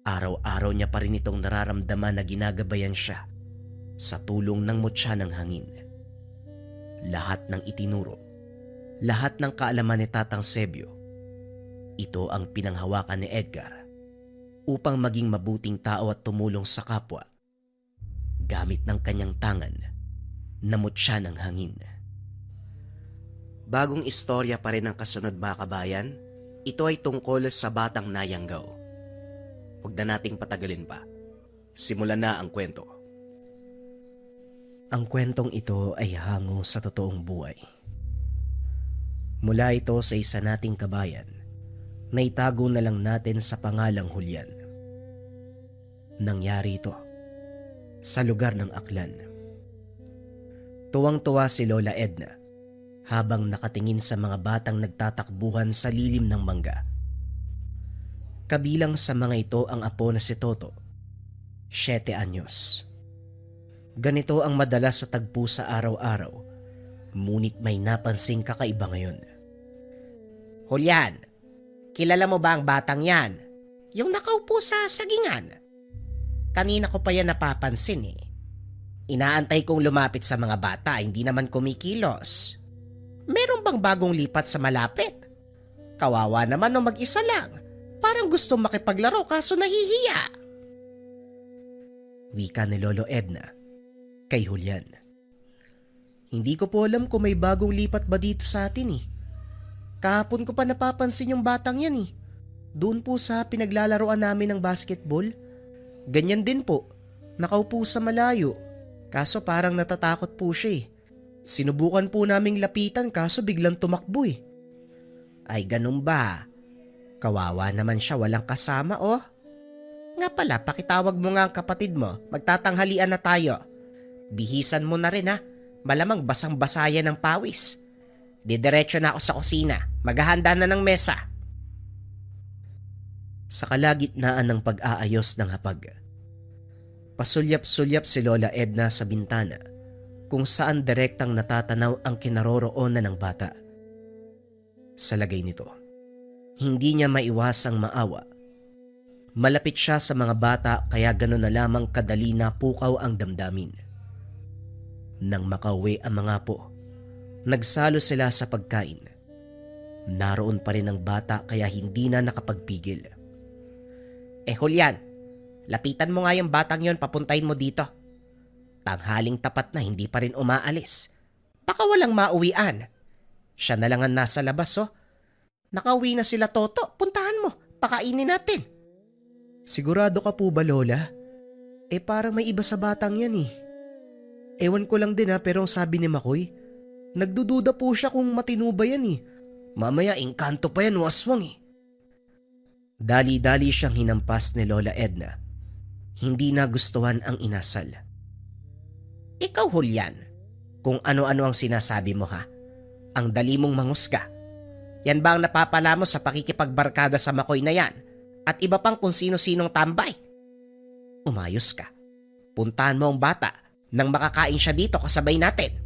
Speaker 1: araw-araw niya pa rin itong nararamdaman na ginagabayan siya sa tulong ng mutya ng hangin. Lahat ng itinuro, lahat ng kaalaman ni Tatang Eusebio, ito ang pinanghawakan ni Edgar upang maging mabuting tao at tumulong sa kapwa gamit ng kanyang tangan na mutya ng hangin. Bagong istorya pa rin ang kasunod, mga kabayan. Ito ay tungkol sa batang Nayanggaw. Huwag na nating patagalin pa. Simulan na ang kwento. Ang kwentong ito ay hango sa totoong buhay. Mula ito sa isa nating kabayan na itago na lang natin sa pangalang Julian. Nangyari ito sa lugar ng Aklan. Tuwang-tuwa si Lola Edna habang nakatingin sa mga batang nagtatakbuhan sa lilim ng mangga. Kabilang sa mga ito ang apo na si Toto, 7 anyos. Ganito ang madalas sa tagpo sa araw-araw, ngunit may napansing kakaiba ngayon.
Speaker 4: Julian, kilala mo ba ang batang yan? Yung nakaupo sa sagingan. Kanina ko pa yan napapansin eh. Inaantay kong lumapit sa mga bata, hindi naman kumikilos. Meron bang bagong lipat sa malapit? Kawawa naman no mag-isa lang. Parang gusto makipaglaro kaso nahihiya.
Speaker 1: Wika ni Lolo Edna kay Julian. Hindi ko po alam kung may bagong lipat ba dito sa atin eh. Kahapon ko pa napapansin yung batang yan eh. Doon po sa pinaglalaroan namin ng basketball. Ganyan din po. Nakaupo sa malayo. Kaso parang natatakot po siya eh. Sinubukan po naming lapitan kaso biglang tumakbo eh.
Speaker 4: Ay ganun ba? Kawawa naman siya, walang kasama oh. Nga pala, pakitawag mo nga ang kapatid mo. Magtatanghalian na tayo. Bihisan mo na rin ha. Malamang basang-basa yan ng pawis. Didiretso na ako sa kusina. Maghahanda na ng mesa.
Speaker 1: Sa kalagitnaan ng pag-aayos ng hapag, pasulyap-sulyap si Lola Edna sa bintana kung saan direktang natatanaw ang kinaroroonan ng bata. Sa lagay nito, hindi niya maiwasang maawa. Malapit siya sa mga bata kaya gano'n na lamang kadali na pukaw ang damdamin. Nang makauwi ang mga apo, nagsalo sila sa pagkain. Naroon pa rin ang bata kaya hindi na nakapagpigil.
Speaker 4: Julian, lapitan mo nga yung batang yon, papuntahin mo dito. Tanghaling tapat na hindi pa rin umaalis. Baka walang mauwian. Siya na lang ang nasa labas oh. Nakauwi na sila Toto, puntahan mo, pakainin natin.
Speaker 1: Sigurado ka po ba Lola? Parang may iba sa batang yan eh. Ewan ko lang din pero ang sabi ni Makoy, nagdududa po siya kung matino ba yan eh. Mamaya engkanto pa yan o aswang eh. Dali-dali siyang hinampas ni Lola Edna. Hindi nagustuhan ang inasal.
Speaker 4: Ikaw, Julian, kung ano-ano ang sinasabi mo ha. Ang dali mong mangusga. Yan ba ang napapala mo sa pakikipagbarkada sa Makoy na yan? At iba pang kung sino-sinong tambay? Umayos ka. Puntahan mo ang bata nang makakain siya dito kasabay natin.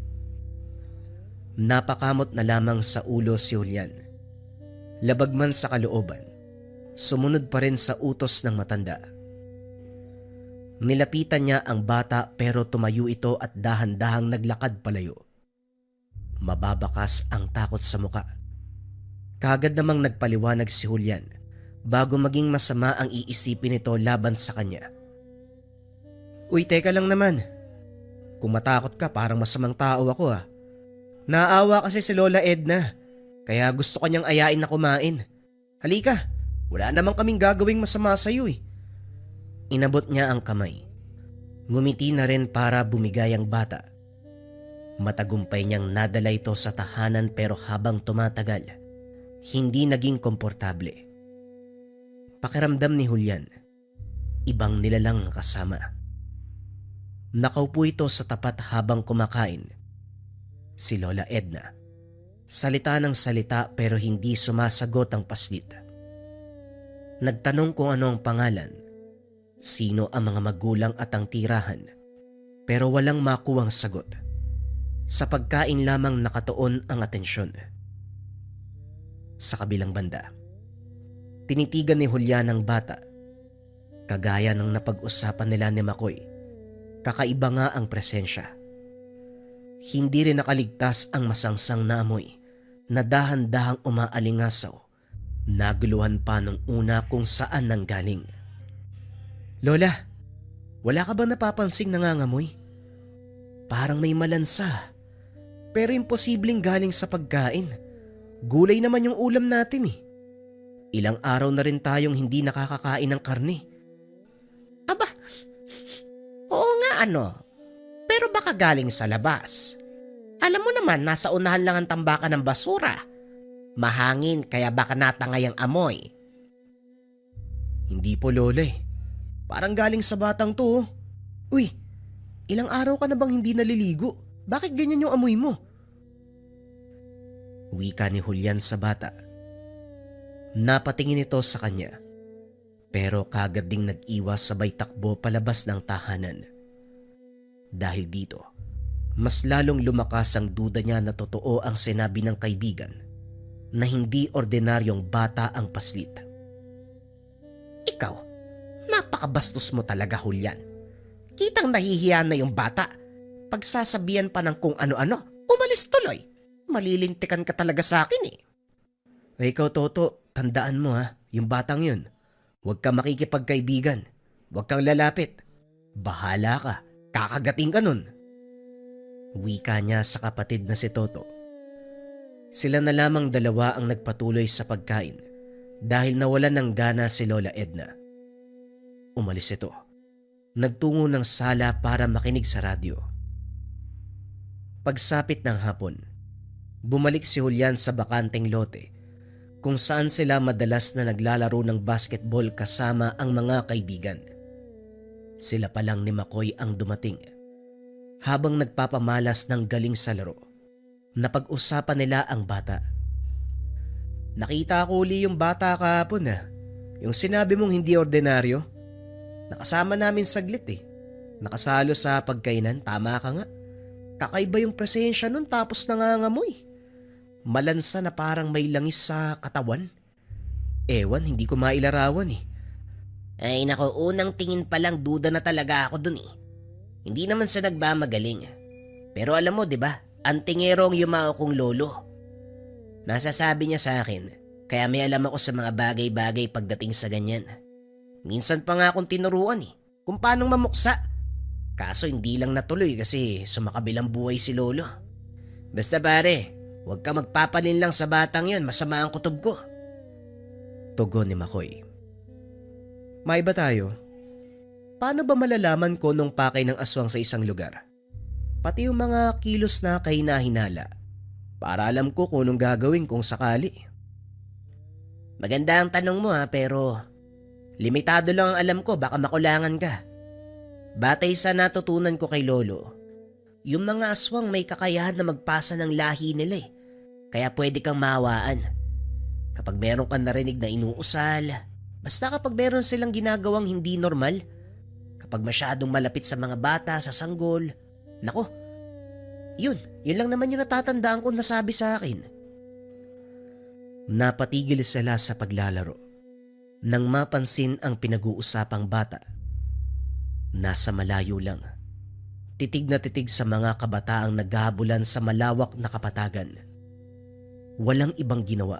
Speaker 1: Napakamot na lamang sa ulo si Julian. Labag man sa kalooban, sumunod pa rin sa utos ng matanda. Nilapitan niya ang bata pero tumayo ito at dahan-dahang naglakad palayo. Mababakas ang takot sa muka. Kagad namang nagpaliwanag si Julian bago maging masama ang iisipin nito laban sa kanya. Uy, teka lang naman. Kung matakot ka, parang masamang tao ako ah. Naawa kasi si Lola Edna, kaya gusto kanyang ayain na kumain. Halika, wala namang kaming gagawing masama sa iyo eh. Inabot niya ang kamay. Ngumiti na rin para bumigay ang bata. Matagumpay niyang nadala ito sa tahanan pero habang tumatagal, hindi naging komportable. Pakiramdam ni Julian, ibang nilalang kasama. Nakaupo ito sa tapat habang kumakain. Si Lola Edna, salita ng salita pero hindi sumasagot ang paslit. Nagtanong kung ano ang pangalan, sino ang mga magulang at ang tirahan, pero walang makuwang sagot. Sa pagkain lamang nakatuon ang atensyon. Sa kabilang banda, tinitigan ni Julian ang bata. Kagaya ng napag-usapan nila ni Makoy, kakaiba nga ang presensya. Hindi rin nakaligtas ang masangsang na amoy na dahan-dahang umaalingasaw. Naguluhan pa nung una kung saan nanggaling. Lola, wala ka ba napapansing nangangamoy? Parang may malansa. Pero imposibleng galing sa pagkain. Gulay naman yung ulam natin eh. Ilang araw na rin tayong hindi nakakakain ng karne.
Speaker 4: Aba, oo nga ano. Pero baka galing sa labas. Alam mo naman, nasa unahan lang ang tambakan ng basura. Mahangin kaya baka natangay ang amoy.
Speaker 1: Hindi po Lola eh. Parang galing sa batang to. Uy, ilang araw ka na bang hindi naliligo? Bakit ganyan yung amoy mo? Wika ni Julian sa bata. Napatingin ito sa kanya. Pero kagad ding nag-iwas sabay takbo palabas ng tahanan. Dahil dito, mas lalong lumakas ang duda niya na totoo ang sinabi ng kaibigan na hindi ordinaryong bata ang paslit.
Speaker 4: Ikaw, napakabastos mo talaga, Julian. Kitang nahihiya na yung bata. Pagsasabihan pa ng kung ano-ano, umalis tuloy. Malilintikan ka talaga sa akin eh.
Speaker 1: Ay, ikaw Toto, tandaan mo ha, yung batang yun. Huwag ka makikipagkaibigan. Huwag kang lalapit. Bahala ka. Kakagating ka nun. Wika niya sa kapatid na si Toto. Sila na lamang dalawa ang nagpatuloy sa pagkain dahil nawalan ng gana si Lola Edna. Umalis ito. Nagtungo ng sala para makinig sa radyo. Pagsapit ng hapon, bumalik si Julian sa bakanteng lote kung saan sila madalas na naglalaro ng basketball kasama ang mga kaibigan. Sila pa lang ni Makoy ang dumating. Habang nagpapamalas ng galing sa laro, napag-usapan nila ang bata. Nakita ko uli yung bata kahapon ah. Yung sinabi mong hindi ordinaryo. Nakasama namin saglit eh. Nakasalo sa pagkainan, tama ka nga. Kakaiba yung presensya nun tapos nangangamoy. Malansa na parang may langis sa katawan. Ewan, hindi ko mailarawan eh.
Speaker 4: Ay nako, unang tingin pa lang duda na talaga ako dun eh. Hindi naman sa nagmamagaling. Pero alam mo 'di ba, ang tingero ang yumao kong lolo. Nasasabi niya sa akin, kaya may alam ako sa mga bagay-bagay pagdating sa ganyan. Minsan pa nga akong tinuruan eh, kung paanong mamuksa. Kaso hindi lang natuloy kasi sumakabilang buhay si lolo. Basta pare, huwag ka magpapanin lang sa batang yon, masama ang kutob ko.
Speaker 1: Tugon ni Makoy. May ba tayo? Paano ba malalaman ko nung pakay ng aswang sa isang lugar? Pati yung mga kilos na kahina-hinala. Para alam ko kung anong gagawin kung sakali.
Speaker 4: Maganda ang tanong mo pero limitado lang ang alam ko, baka makulangan ka. Batay sa natutunan ko kay Lolo, yung mga aswang may kakayahan na magpasa ng lahi nila eh. Kaya pwede kang mawaan. Kapag meron kang narinig na inuusal, basta kapag meron silang ginagawang hindi normal, kapag masyadong malapit sa mga bata, sa sanggol, nako, yun lang naman yung natatandaan ko nasabi sa akin.
Speaker 1: Napatigil sila sa paglalaro nang mapansin ang pinag-uusapang bata. Nasa malayo lang, titig na titig sa mga kabataang naghahabulan sa malawak na kapatagan. Walang ibang ginawa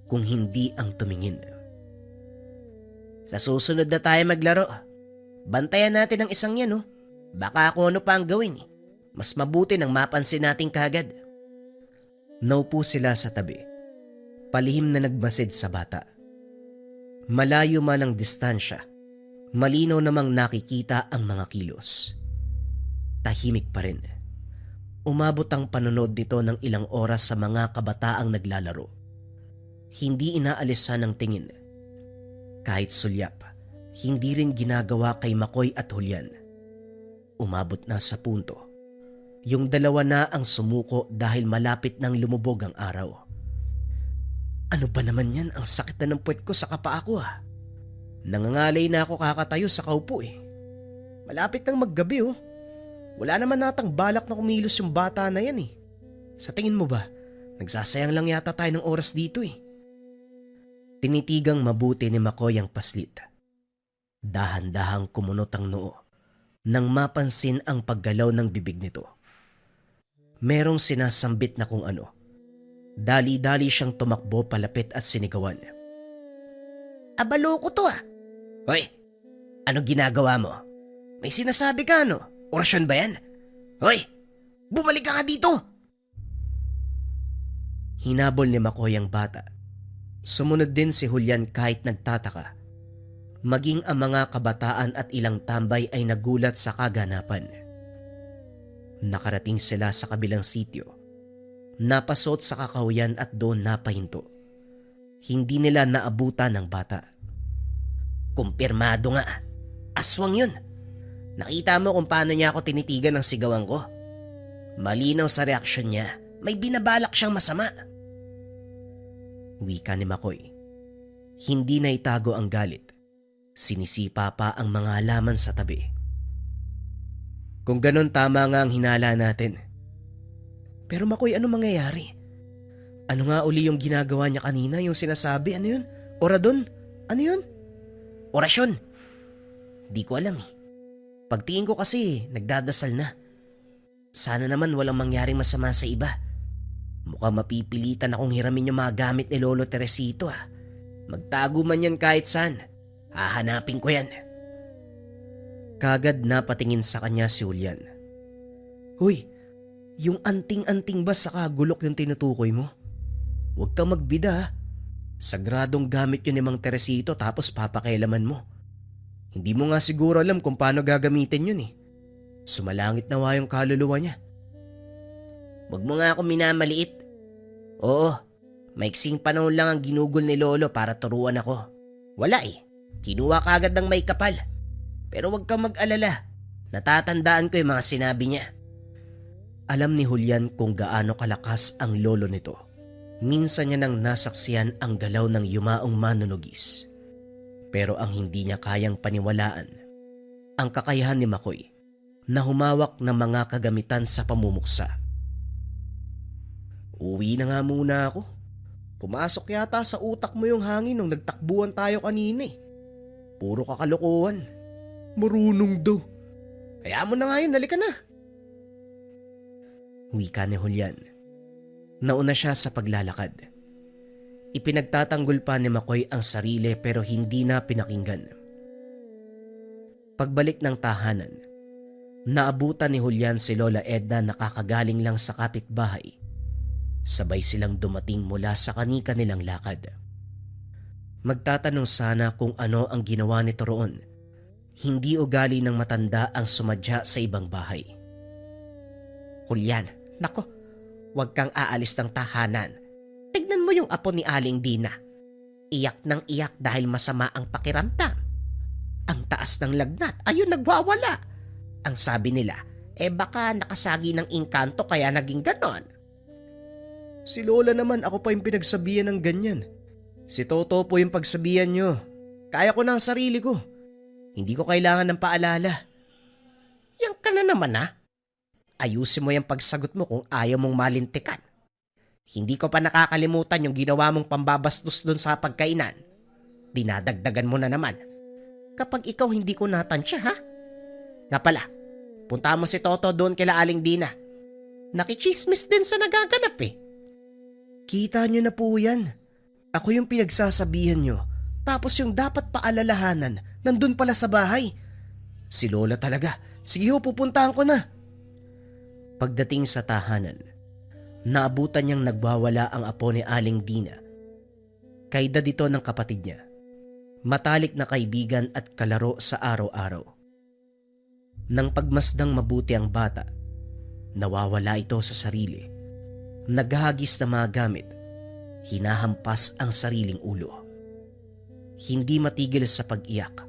Speaker 1: kung hindi ang tumingin.
Speaker 4: Sa susunod na tayo maglaro, bantayan natin ang isang yan Baka ako ano pa ang gawin eh. Mas mabuti nang mapansin natin kagad.
Speaker 1: Naupo sila sa tabi, palihim na nagmasid sa bata. Malayo man ang distansya, malinaw namang nakikita ang mga kilos. Tahimik pa rin. Umabot ang panonood nito ng ilang oras sa mga kabataang naglalaro. Hindi inaalisan ng tingin. Kahit sulyap, hindi rin ginagawa kay Makoy at Julian. Umabot na sa punto. Yung dalawa na ang sumuko dahil malapit nang lumubog ang araw. Ano ba naman yan? Ang sakit na ng puwet ko sa kapaa ko Nangangalay na ako kakatayo sa kaupo Malapit nang maggabi Wala naman natang balak na kumilos yung bata na yan Sa tingin mo ba, nagsasayang lang yata tayo ng oras dito Tinitigang mabuti ni Makoy ang paslit. Dahan-dahang kumunot ang noo nang mapansin ang paggalaw ng bibig nito. Merong sinasambit na kung ano. Dali-dali siyang tumakbo palapit at sinigawan.
Speaker 4: Abalo ko to Hoy, ano ginagawa mo? May sinasabi ka Orasyon ba yan? Hoy, bumalik ka nga dito!
Speaker 1: Hinabol ni Makoy ang bata. Sumunod din si Julian kahit nagtataka. Maging ang mga kabataan at ilang tambay ay nagulat sa kaganapan. Nakarating sila sa kabilang sityo. Napasot sa kakahuyan at doon napahinto. Hindi nila naabutan ng bata.
Speaker 4: Kumpirmado nga. Aswang yun. Nakita mo kung paano niya ako tinitigan ng sigawan ko. Malinaw sa reaksyon niya. May binabalak siyang masama.
Speaker 1: Wika ni Makoy. Hindi na itago ang galit. Sinisipa pa ang mga halaman sa tabi. Kung ganon, tama nga ang hinala natin. Pero Makoy, ano mangyayari? Ano nga uli yung ginagawa niya kanina, yung sinasabi? Ano yun? Oradon? Ano yun?
Speaker 4: Orasyon.
Speaker 1: Di ko alam Pagtingin ko kasi nagdadasal na. Sana naman walang mangyaring masama sa iba. Mukhang mapipilitan akong hiramin yung mga gamit ni Lolo Teresito Magtago man yan kahit saan. Hahanapin ko yan. Kagad napatingin sa kanya si Julian. Hoy, yung anting-anting ba sa kagulok yung tinutukoy mo? Huwag kang magbida Sagradong gamit yun ni Mang Teresito tapos papakailaman mo. Hindi mo nga siguro alam kung paano gagamitin yun Sumalangit na yung kaluluwa niya.
Speaker 4: Huwag mo nga ako minamaliit. Oo, maiksing panahon lang ang ginugol ni Lolo para turuan ako. Wala Kinuha kagad ng may kapal. Pero huwag kang mag-alala. Natatandaan ko yung mga sinabi niya.
Speaker 1: Alam ni Julian kung gaano kalakas ang lolo nito. Minsan niya nang nasaksiyan ang galaw ng yumaong manunugis. Pero ang hindi niya kayang paniwalaan, ang kakayahan ni Makoy na humawak ng mga kagamitan sa pamumuksa. Uwi na nga muna ako. Pumasok yata sa utak mo yung hangin nung nagtakbuhan tayo kanina Puro kakalokohan. Marunong daw. Kaya mo na nga yun, halika na. Wika ni Julian. Nauna siya sa paglalakad. Ipinagtatanggol pa ni Makoy ang sarili pero hindi na pinakinggan. Pagbalik ng tahanan, naabutan ni Julian si Lola Edna na kakagaling lang sa kapitbahay. Sabay silang dumating mula sa kani-kanilang lakad. Magtatanong sana kung ano ang ginawa nito roon. Hindi ugali ng matanda ang sumadya sa ibang bahay. Julian, nako, huwag kang aalis ng tahanan. Tignan mo yung apo ni Aling Dina.
Speaker 4: Iyak ng iyak dahil masama ang pakiramdam. Ang taas ng lagnat, ayun nagwawala. Ang sabi nila, baka nakasagi ng engkanto kaya naging ganon.
Speaker 3: Si Lola naman ako pa yung pinagsabihan ng ganyan. Si Toto po yung pagsabihan nyo. Kaya ko na ang sarili ko. Hindi ko kailangan ng paalala.
Speaker 4: Yan ka na naman ha. Ayusin mo yung pagsagot mo kung ayaw mong malintikan. Hindi ko pa nakakalimutan yung ginawa mong pambabastos doon sa pagkainan. Dinadagdagan mo na naman. Kapag ikaw hindi ko natansya ha? Nga pala, punta mo si Toto doon kila Aling Dina. Nakichismis din sa nagaganap eh.
Speaker 3: Kita nyo na po yan. Ako yung pinagsasabihan nyo. Tapos yung dapat paalalahanan, nandun pala sa bahay. Si Lola talaga. Sige ho, pupuntahan ko na.
Speaker 1: Pagdating sa tahanan, naabutan niyang nagwawala ang apo ni Aling Dina. Kaedad ito ng kapatid niya. Matalik na kaibigan at kalaro sa araw-araw. Nang pagmasdang mabuti ang bata, nawawala ito sa sarili. Naghahagis na mga gamit. Hinahampas ang sariling ulo. Hindi matigil sa pag-iyak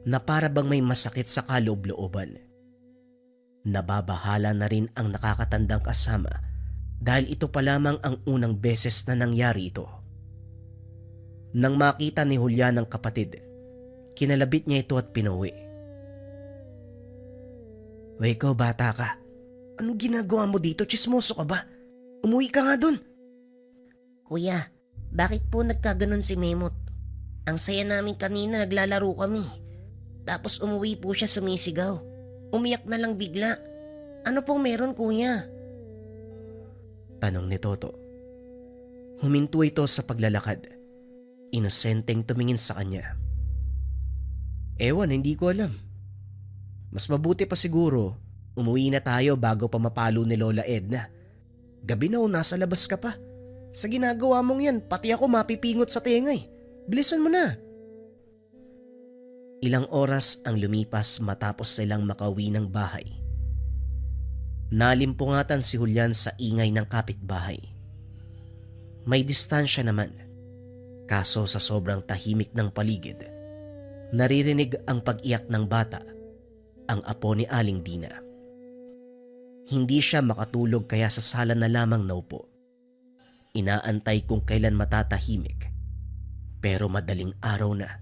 Speaker 1: na para bang may masakit sa kaloob-looban. Nababahala na rin ang nakakatandang kasama dahil ito pa lamang ang unang beses na nangyari ito. Nang makita ni Julian ang kapatid, kinalabit niya ito at pinuwi.
Speaker 3: O ikaw bata ka, anong ginagawa mo dito? Tsismoso ka ba? Umuwi ka nga dun.
Speaker 4: Kuya, bakit po nagkaganon si Memot? Ang saya namin kanina, naglalaro kami. Tapos umuwi po siya sumisigaw. Umiyak na lang bigla. Ano pong meron, kuya?
Speaker 1: Tanong ni Toto. Huminto ito sa paglalakad. Inosenteng tumingin sa kanya.
Speaker 3: Ewan, hindi ko alam. Mas mabuti pa siguro, umuwi na tayo bago pa mapalo ni Lola Edna. Gabi na o nasa labas ka pa. Sa ginagawa mong yan, pati ako mapipingot sa tenga eh. Bilisan mo na.
Speaker 1: Ilang oras ang lumipas matapos silang makauwi ng bahay. Nalimpungatan si Julian sa ingay ng kapitbahay. May distansya naman, kaso sa sobrang tahimik ng paligid, naririnig ang pag-iyak ng bata, ang apo ni Aling Dina. Hindi siya makatulog kaya sa sala na lamang naupo. Inaantay kung kailan matatahimik. Pero madaling araw na,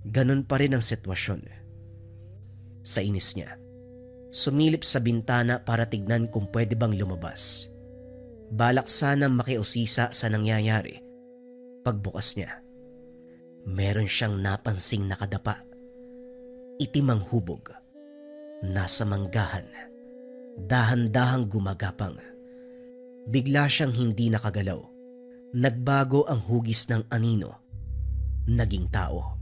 Speaker 1: ganun pa rin ang sitwasyon. Sa inis niya, sumilip sa bintana para tignan kung pwede bang lumabas. Balak sanang makiusisa sa nangyayari. Pagbukas niya, meron siyang napansing nakadapa. Itim ang hubog. Nasa manggahan. Dahan-dahang gumagapang. Bigla siyang hindi nakagalaw. Nagbago ang hugis ng anino. Naging tao.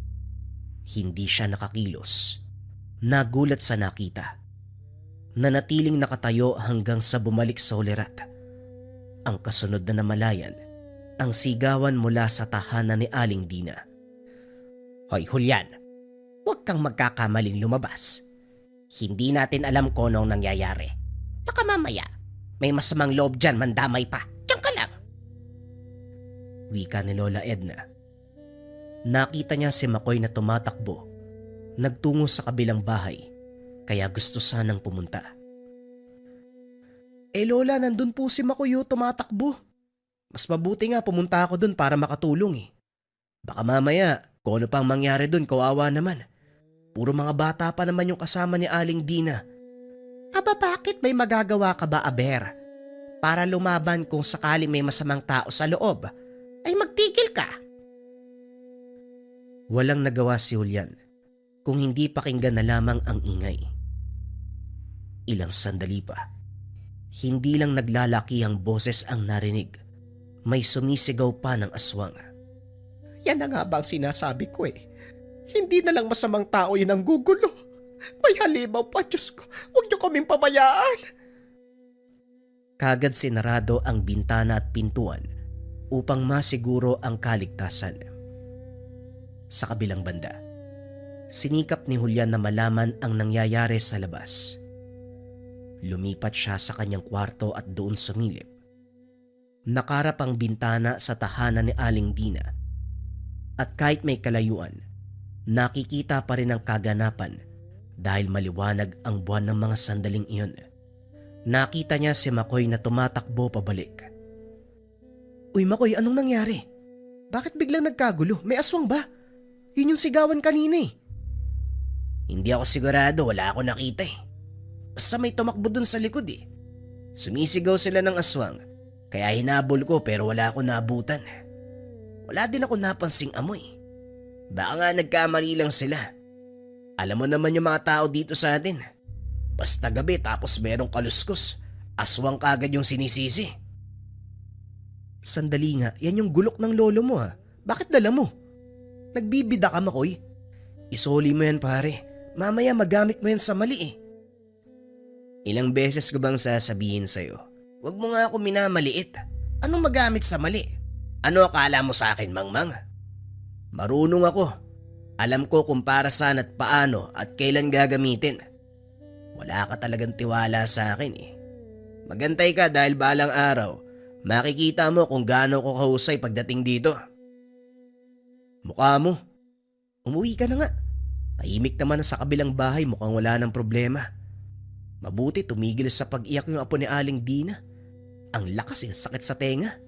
Speaker 1: Hindi siya nakakilos. Nagulat sa nakita. Nanatiling nakatayo hanggang sa bumalik sa ulirat. Ang kasunod na namalayan, ang sigawan mula sa tahanan ni Aling Dina.
Speaker 4: Hoy Julian, huwag kang magkakamaling lumabas. Hindi natin alam kung anong nangyayari. Baka mamaya, may masamang loob dyan, mandamay pa. Diyan ka lang.
Speaker 1: Wika ni Lola Edna. Nakita niya si Makoy na tumatakbo. Nagtungo sa kabilang bahay, kaya gusto sanang pumunta.
Speaker 3: Lola, nandun po si Makoy tumatakbo. Mas mabuti nga pumunta ako dun para makatulong eh. Baka mamaya, kung ano pang mangyari dun, kawawa naman. Puro mga bata pa naman yung kasama ni Aling Dina.
Speaker 4: Aba bakit may magagawa ka ba, Aber? Para lumaban kung sakali may masamang tao sa loob, ay magtigil ka.
Speaker 1: Walang nagawa si Julian kung hindi pakinggan na lamang ang ingay. Ilang sandali pa, hindi lang naglalaki ang boses ang narinig. May sumisigaw pa ng aswang.
Speaker 2: Yan na nga ba ang sinasabi ko eh. Hindi na lang masamang tao yun ang gugulo. May halimaw pa, Diyos ko. Huwag niyo kaming pabayaan.
Speaker 1: Kagad sinarado ang bintana at pintuan upang masiguro ang kaligtasan. Sa kabilang banda, sinikap ni Julian na malaman ang nangyayari sa labas. Lumipat siya sa kanyang kwarto at doon sumilip. Nakarap ang bintana sa tahanan ni Aling Dina. At kahit may kalayuan, nakikita pa rin ang kaganapan dahil maliwanag ang buwan ng mga sandaling iyon. Nakita niya si Makoy na tumatakbo pabalik. Uy Makoy, anong nangyari? Bakit biglang nagkagulo? May aswang ba? Yun yung sigawan kanina eh.
Speaker 4: Hindi ako sigurado, wala ako nakita eh. Basta may tumakbo dun sa likod eh. Sumisigaw sila ng aswang, kaya hinabol ko pero wala ako naabutan. Wala din ako napansing amoy. Baka nga nagkamali lang sila. Alam mo naman yung mga tao dito sa atin. Basta gabi tapos merong kaluskos, aswang kagad yung sinisisi.
Speaker 1: Sandali nga, yan yung gulok ng lolo mo ha. Bakit dala mo? Nagbibida ka Makoy? Isoli mo yan pare. Mamaya magamit mo yan sa mali eh.
Speaker 4: Ilang beses ko bang sasabihin sa'yo? Huwag mo nga ako minamaliit. Anong magamit sa mali? Ano akala mo sa akin, Mangmang? Marunong ako. Alam ko kung para saan at paano at kailan gagamitin. Wala ka talagang tiwala sa akin eh. Magantay ka dahil balang araw, makikita mo kung gaano ko kahusay pagdating dito.
Speaker 1: Mukha mo. Umuwi ka na nga. Tahimik naman na sa kabilang bahay, mukhang wala ng problema. Mabuti tumigil sa pag-iyak yung apo ni Aling Dina. Ang lakas eh, sakit sa tenga.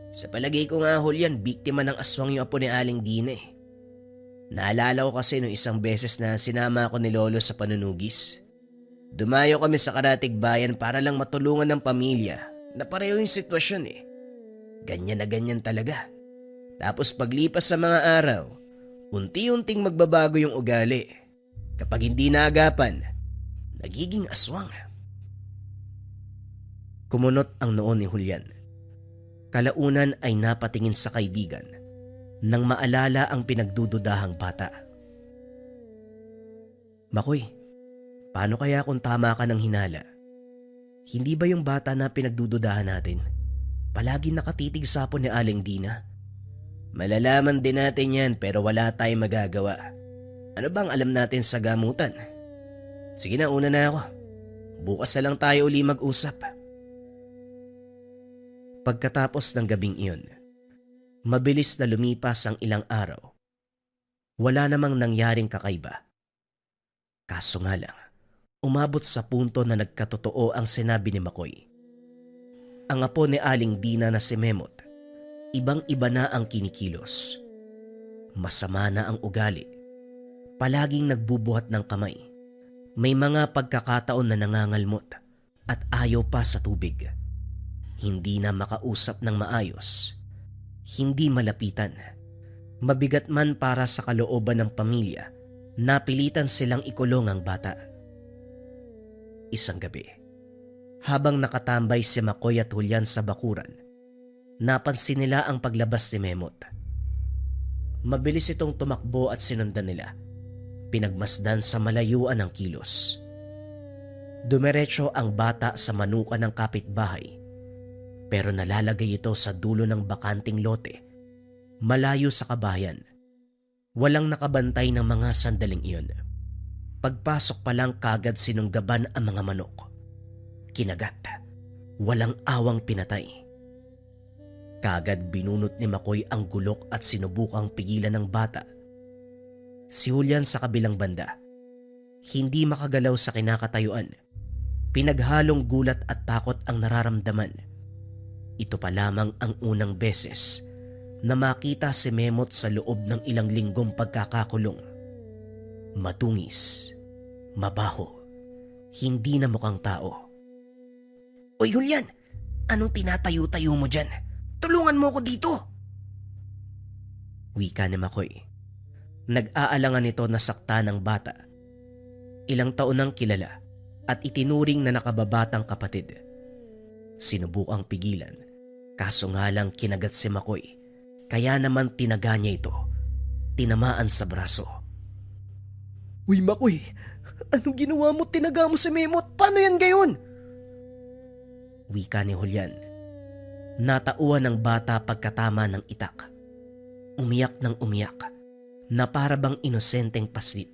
Speaker 4: Sa palagay ko nga Julian, biktima ng aswang yung apo ni Aling Dina eh. Naalala ko kasi nung isang beses na sinama ako ni Lolo sa panunugis. Dumayo kami sa karatig bayan para lang matulungan ng pamilya na pareho yung sitwasyon eh. Ganyan na ganyan talaga. Tapos paglipas sa mga araw, unti-unting magbabago yung ugali. Kapag hindi naagapan, nagiging aswang.
Speaker 1: Kumunot ang noo ni Julian. Kalaunan ay napatingin sa kaibigan nang maalala ang pinagdududahang bata. Makoy, paano kaya kung tama ka ng hinala? Hindi ba yung bata na pinagdududahan natin palagi nakatitig sa hapon ni Aling Dina?
Speaker 4: Malalaman din natin yan pero wala tayong magagawa. Ano bang alam natin sa gamutan? Sige na, una na ako. Bukas na lang tayo uli mag-usap.
Speaker 1: Pagkatapos ng gabing iyon, mabilis na lumipas ang ilang araw. Wala namang nangyaring kakaiba. Kaso nga lang, umabot sa punto na nagkatotoo ang sinabi ni Makoy. Ang apo ni Aling Dina na si Memot, ibang-iba na ang kinikilos. Masama na ang ugali. Palaging nagbubuhat ng kamay. May mga pagkakataon na nangangalmot at ayaw pa sa tubig. Hindi na makausap ng maayos. Hindi malapitan. Mabigat man para sa kalooban ng pamilya, napilitan silang ikulong ang bata. Isang gabi, habang nakatambay si Makoy at Julian sa bakuran, napansin nila ang paglabas ni Memot. Mabilis itong tumakbo at sinundan nila. Pinagmasdan sa malayuan ang kilos. Dumiretso ang bata sa manukan ng kapitbahay, pero nalalagay ito sa dulo ng bakanting lote, malayo sa kabayan. Walang nakabantay ng mga sandaling iyon. Pagpasok pa lang kagad sinunggaban ang mga manok. Kinagat, walang awang pinatay. Kagad binunot ni Makoy ang gulok at sinubukang pigilan ng bata. Si Julian sa kabilang banda, hindi makagalaw sa kinakatayuan. Pinaghalong gulat at takot ang nararamdaman. Ito pa lamang ang unang beses na makita si Memot sa loob ng ilang linggong pagkakakulong. Matungis, mabaho, hindi na mukhang tao.
Speaker 4: Oy Julian, anong tinatayo-tayo mo dyan? Tulungan mo ko dito!
Speaker 1: Wika ni Makoy. Nag-aalangan nito na sakta ng bata. Ilang taon nang kilala at itinuring na nakababatang kapatid. Sinubukang pigilan, kaso nga lang kinagat si Makoy. Kaya naman tinaga niya ito. Tinamaan sa braso. Uy Makoy, anong ginawa mo? Tinaga mo si Memot. Paano yan gayon? Wika ni Julian. Natauan ng bata pagkatama ng itak. Umiyak ng umiyak na para bang inosenteng paslit.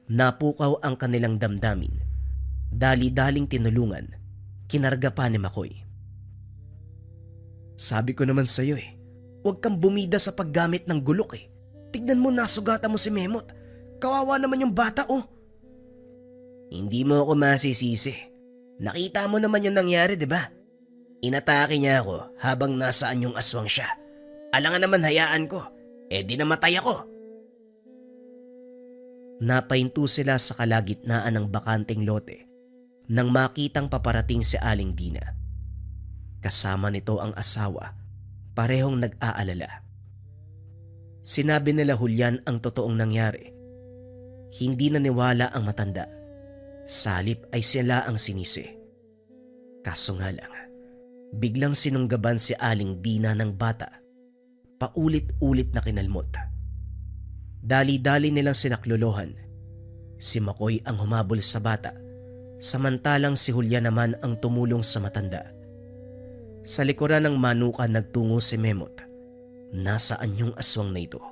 Speaker 1: Napukaw ang kanilang damdamin. Dali-daling tinulungan. Kinarga pa ni Makoy. Sabi ko naman sa'yo
Speaker 4: Huwag kang bumida sa paggamit ng gulok eh. Tignan mo, nasugatan mo si Memot. Kawawa naman yung bata oh. Hindi mo ako masisisi. Nakita mo naman yung nangyari, di ba? Inatake niya ako habang nasaan yung aswang siya. Alangan naman hayaan ko. Di namatay ako. Napahinto sila sa kalagitnaan ng bakanteng lote nang makitang paparating si Aling Dina. Kasama nito ang asawa, parehong nag-aalala. Sinabi nila Julian ang totoong nangyari. Hindi naniwala ang matanda. Salip ay sila ang sinisi. Kaso nga lang, biglang sinunggaban si Aling Dina ng bata. Paulit-ulit na kinalmot. Dali-dali nilang sinaklolohan. Si Makoy ang humabol sa bata, samantalang si Julian naman ang tumulong sa matanda. Sa likuran ng manuka nagtungo si Memot. Nasaan yung aswang na ito?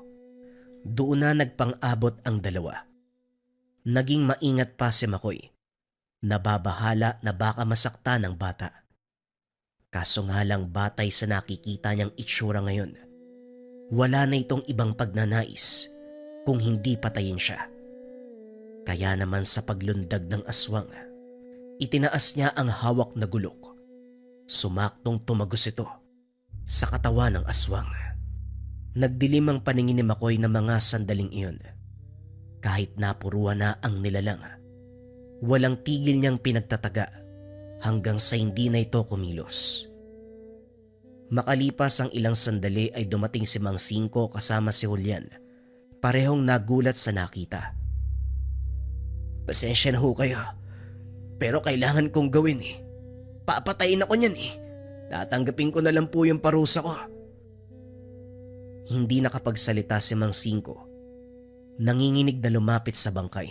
Speaker 4: Doon na nagpang-abot ang dalawa. Naging maingat pa si Makoy. Nababahala na baka masakta ng bata. Kaso nga lang batay sa nakikita niyang itsura ngayon, wala na itong ibang pagnanais kung hindi patayin siya. Kaya naman sa paglundag ng aswang, itinaas niya ang hawak na gulok. Sumaktong tumagos ito sa katawan ng aswang. Nagdilim ang paningin ni Makoy ng mga sandaling iyon. Kahit napuruan na ang nilalang, walang tigil niyang pinagtataga hanggang sa hindi na ito kumilos. Makalipas ang ilang sandali ay dumating si Mang Singko kasama si Julian. Parehong nagulat sa nakita. Pasensya na ho kayo, pero kailangan kong gawin eh. Papatayin ako niyan eh. Tatanggapin ko na lang po yung parusa ko. Hindi nakapagsalita si Mang Singko. Nanginginig na lumapit sa bangkay.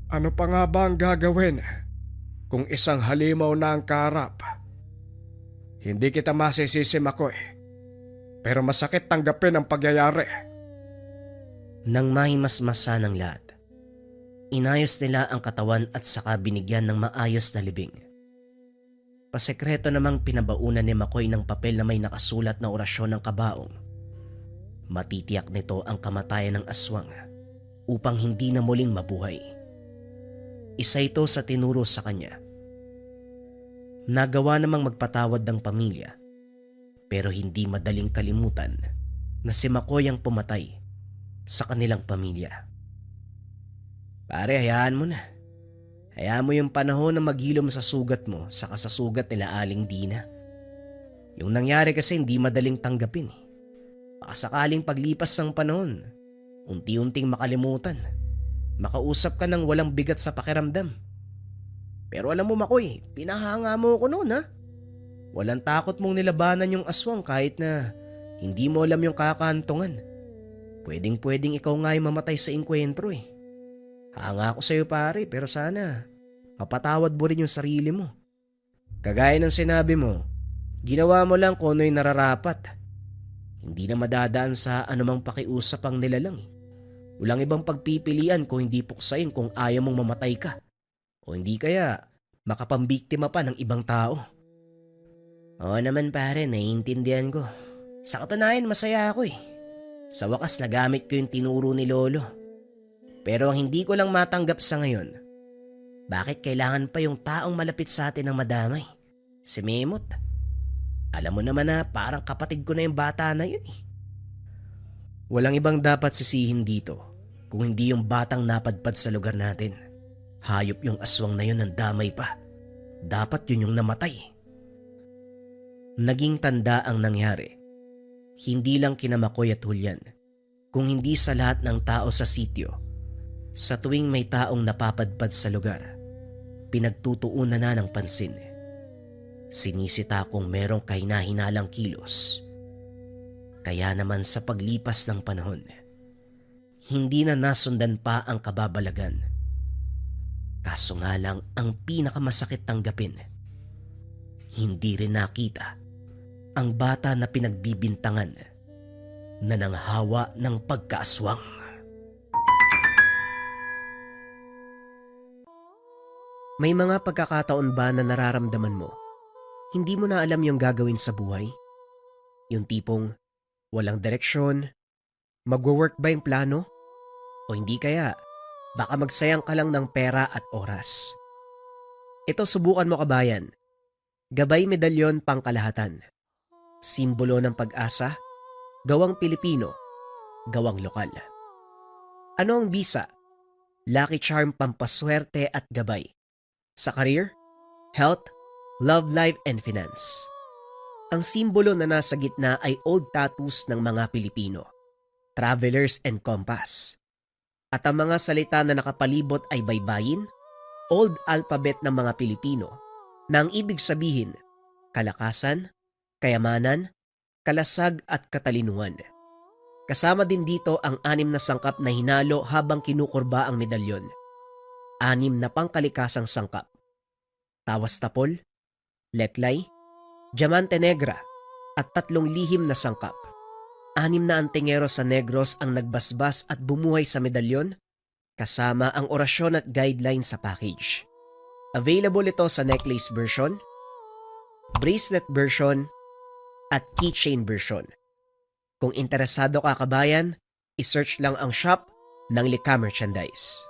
Speaker 2: Ano pa nga ba ang gagawin kung isang halimaw na ang kaharap? Hindi kita masisisi, Makoy. Pero masakit tanggapin ang pagyayari.
Speaker 1: Nang mahimasmasa ng lahat, inayos nila ang katawan at saka binigyan ng maayos na libing. Pasekreto namang pinabaunan ni Makoy ng papel na may nakasulat na orasyon ng kabaong. Matitiyak nito ang kamatayan ng aswang upang hindi na muling mabuhay. Isa ito sa tinuro sa kanya. Nagawa namang magpatawad ng pamilya, pero hindi madaling kalimutan na si Makoy ang pumatay sa kanilang pamilya. Pare, hayaan mo na. Hayaan mo yung panahon na maghilom sa sugat mo saka sa sugat nila Aling Dina. Yung nangyari kasi hindi madaling tanggapin eh. Baka sakaling paglipas ng panahon, unti-unting makalimutan. Makausap ka ng walang bigat sa pakiramdam. Pero alam mo Makoy, pinahanga mo ko noon ha. Walang takot mong nilabanan yung aswang kahit na hindi mo alam yung kakantungan. Pwedeng ikaw nga yung mamatay sa inkwentro eh. Hanga ako sa'yo pare, pero sana mapatawad mo rin yung sarili mo. Kagaya ng sinabi mo, ginawa mo lang kung ano yung nararapat. Hindi na madadaan sa anumang pakiusap ang nilalang eh. Walang ibang pagpipilian kung hindi puksain kung ayaw mong mamatay ka. O hindi kaya makapambiktima pa ng ibang tao. Oo naman pare, naiintindihan ko. Sa katunayan masaya ako eh. Sa wakas nagamit ko yung tinuro ni Lolo. Pero ang hindi ko lang matanggap sa ngayon, bakit kailangan pa yung taong malapit sa atin ang madamay? Si Memot. Alam mo naman na parang kapatid ko na yung bata na yun eh. Walang ibang dapat sisihin dito kung hindi yung batang napadpad sa lugar natin. Hayop yung aswang na yun ng damay pa. Dapat yun yung namatay. Naging tanda ang nangyari. Hindi lang kina Makoy at Julian, kung hindi sa lahat ng tao sa sityo. Sa tuwing may taong napapadpad sa lugar, pinagtutuunan na ng pansin. Sinisita kung merong kahina-hinalang kilos. Kaya naman sa paglipas ng panahon, hindi na nasundan pa ang kababalagan. Kaso nga lang ang pinakamasakit tanggapin, hindi rin nakita ang bata na pinagbibintangan na nanghawa ng pagkaaswang. May mga pagkakataon ba na nararamdaman mo, hindi mo na alam yung gagawin sa buhay? Yung tipong walang direksyon, magwo-work ba yung plano? O hindi kaya, baka magsayang ka lang ng pera at oras. Ito subukan mo kabayan. Gabay medalyon pangkalahatan. Simbolo ng pag-asa, gawang Pilipino, gawang lokal. Ano ang bisa? Lucky charm pampaswerte at gabay. Sa career, health, love life and finance. Ang simbolo na nasa gitna ay old tattoos ng mga Pilipino, travelers and compass. At ang mga salita na nakapalibot ay baybayin, old alphabet ng mga Pilipino, na ang ibig sabihin, kalakasan, kayamanan, kalasag at katalinuhan. Kasama din dito ang 6 na sangkap na hinalo habang kinukurba ang medalyon. 6 na pangkalikasang sangkap. Tawas tapol, leklay, diamante negra at 3 lihim na sangkap. 6 na antingero sa Negros ang nagbasbas at bumuhay sa medalyon kasama ang orasyon at guideline sa package. Available ito sa necklace version, bracelet version at keychain version. Kung interesado ka kabayan, isearch lang ang shop ng Lika Merchandise.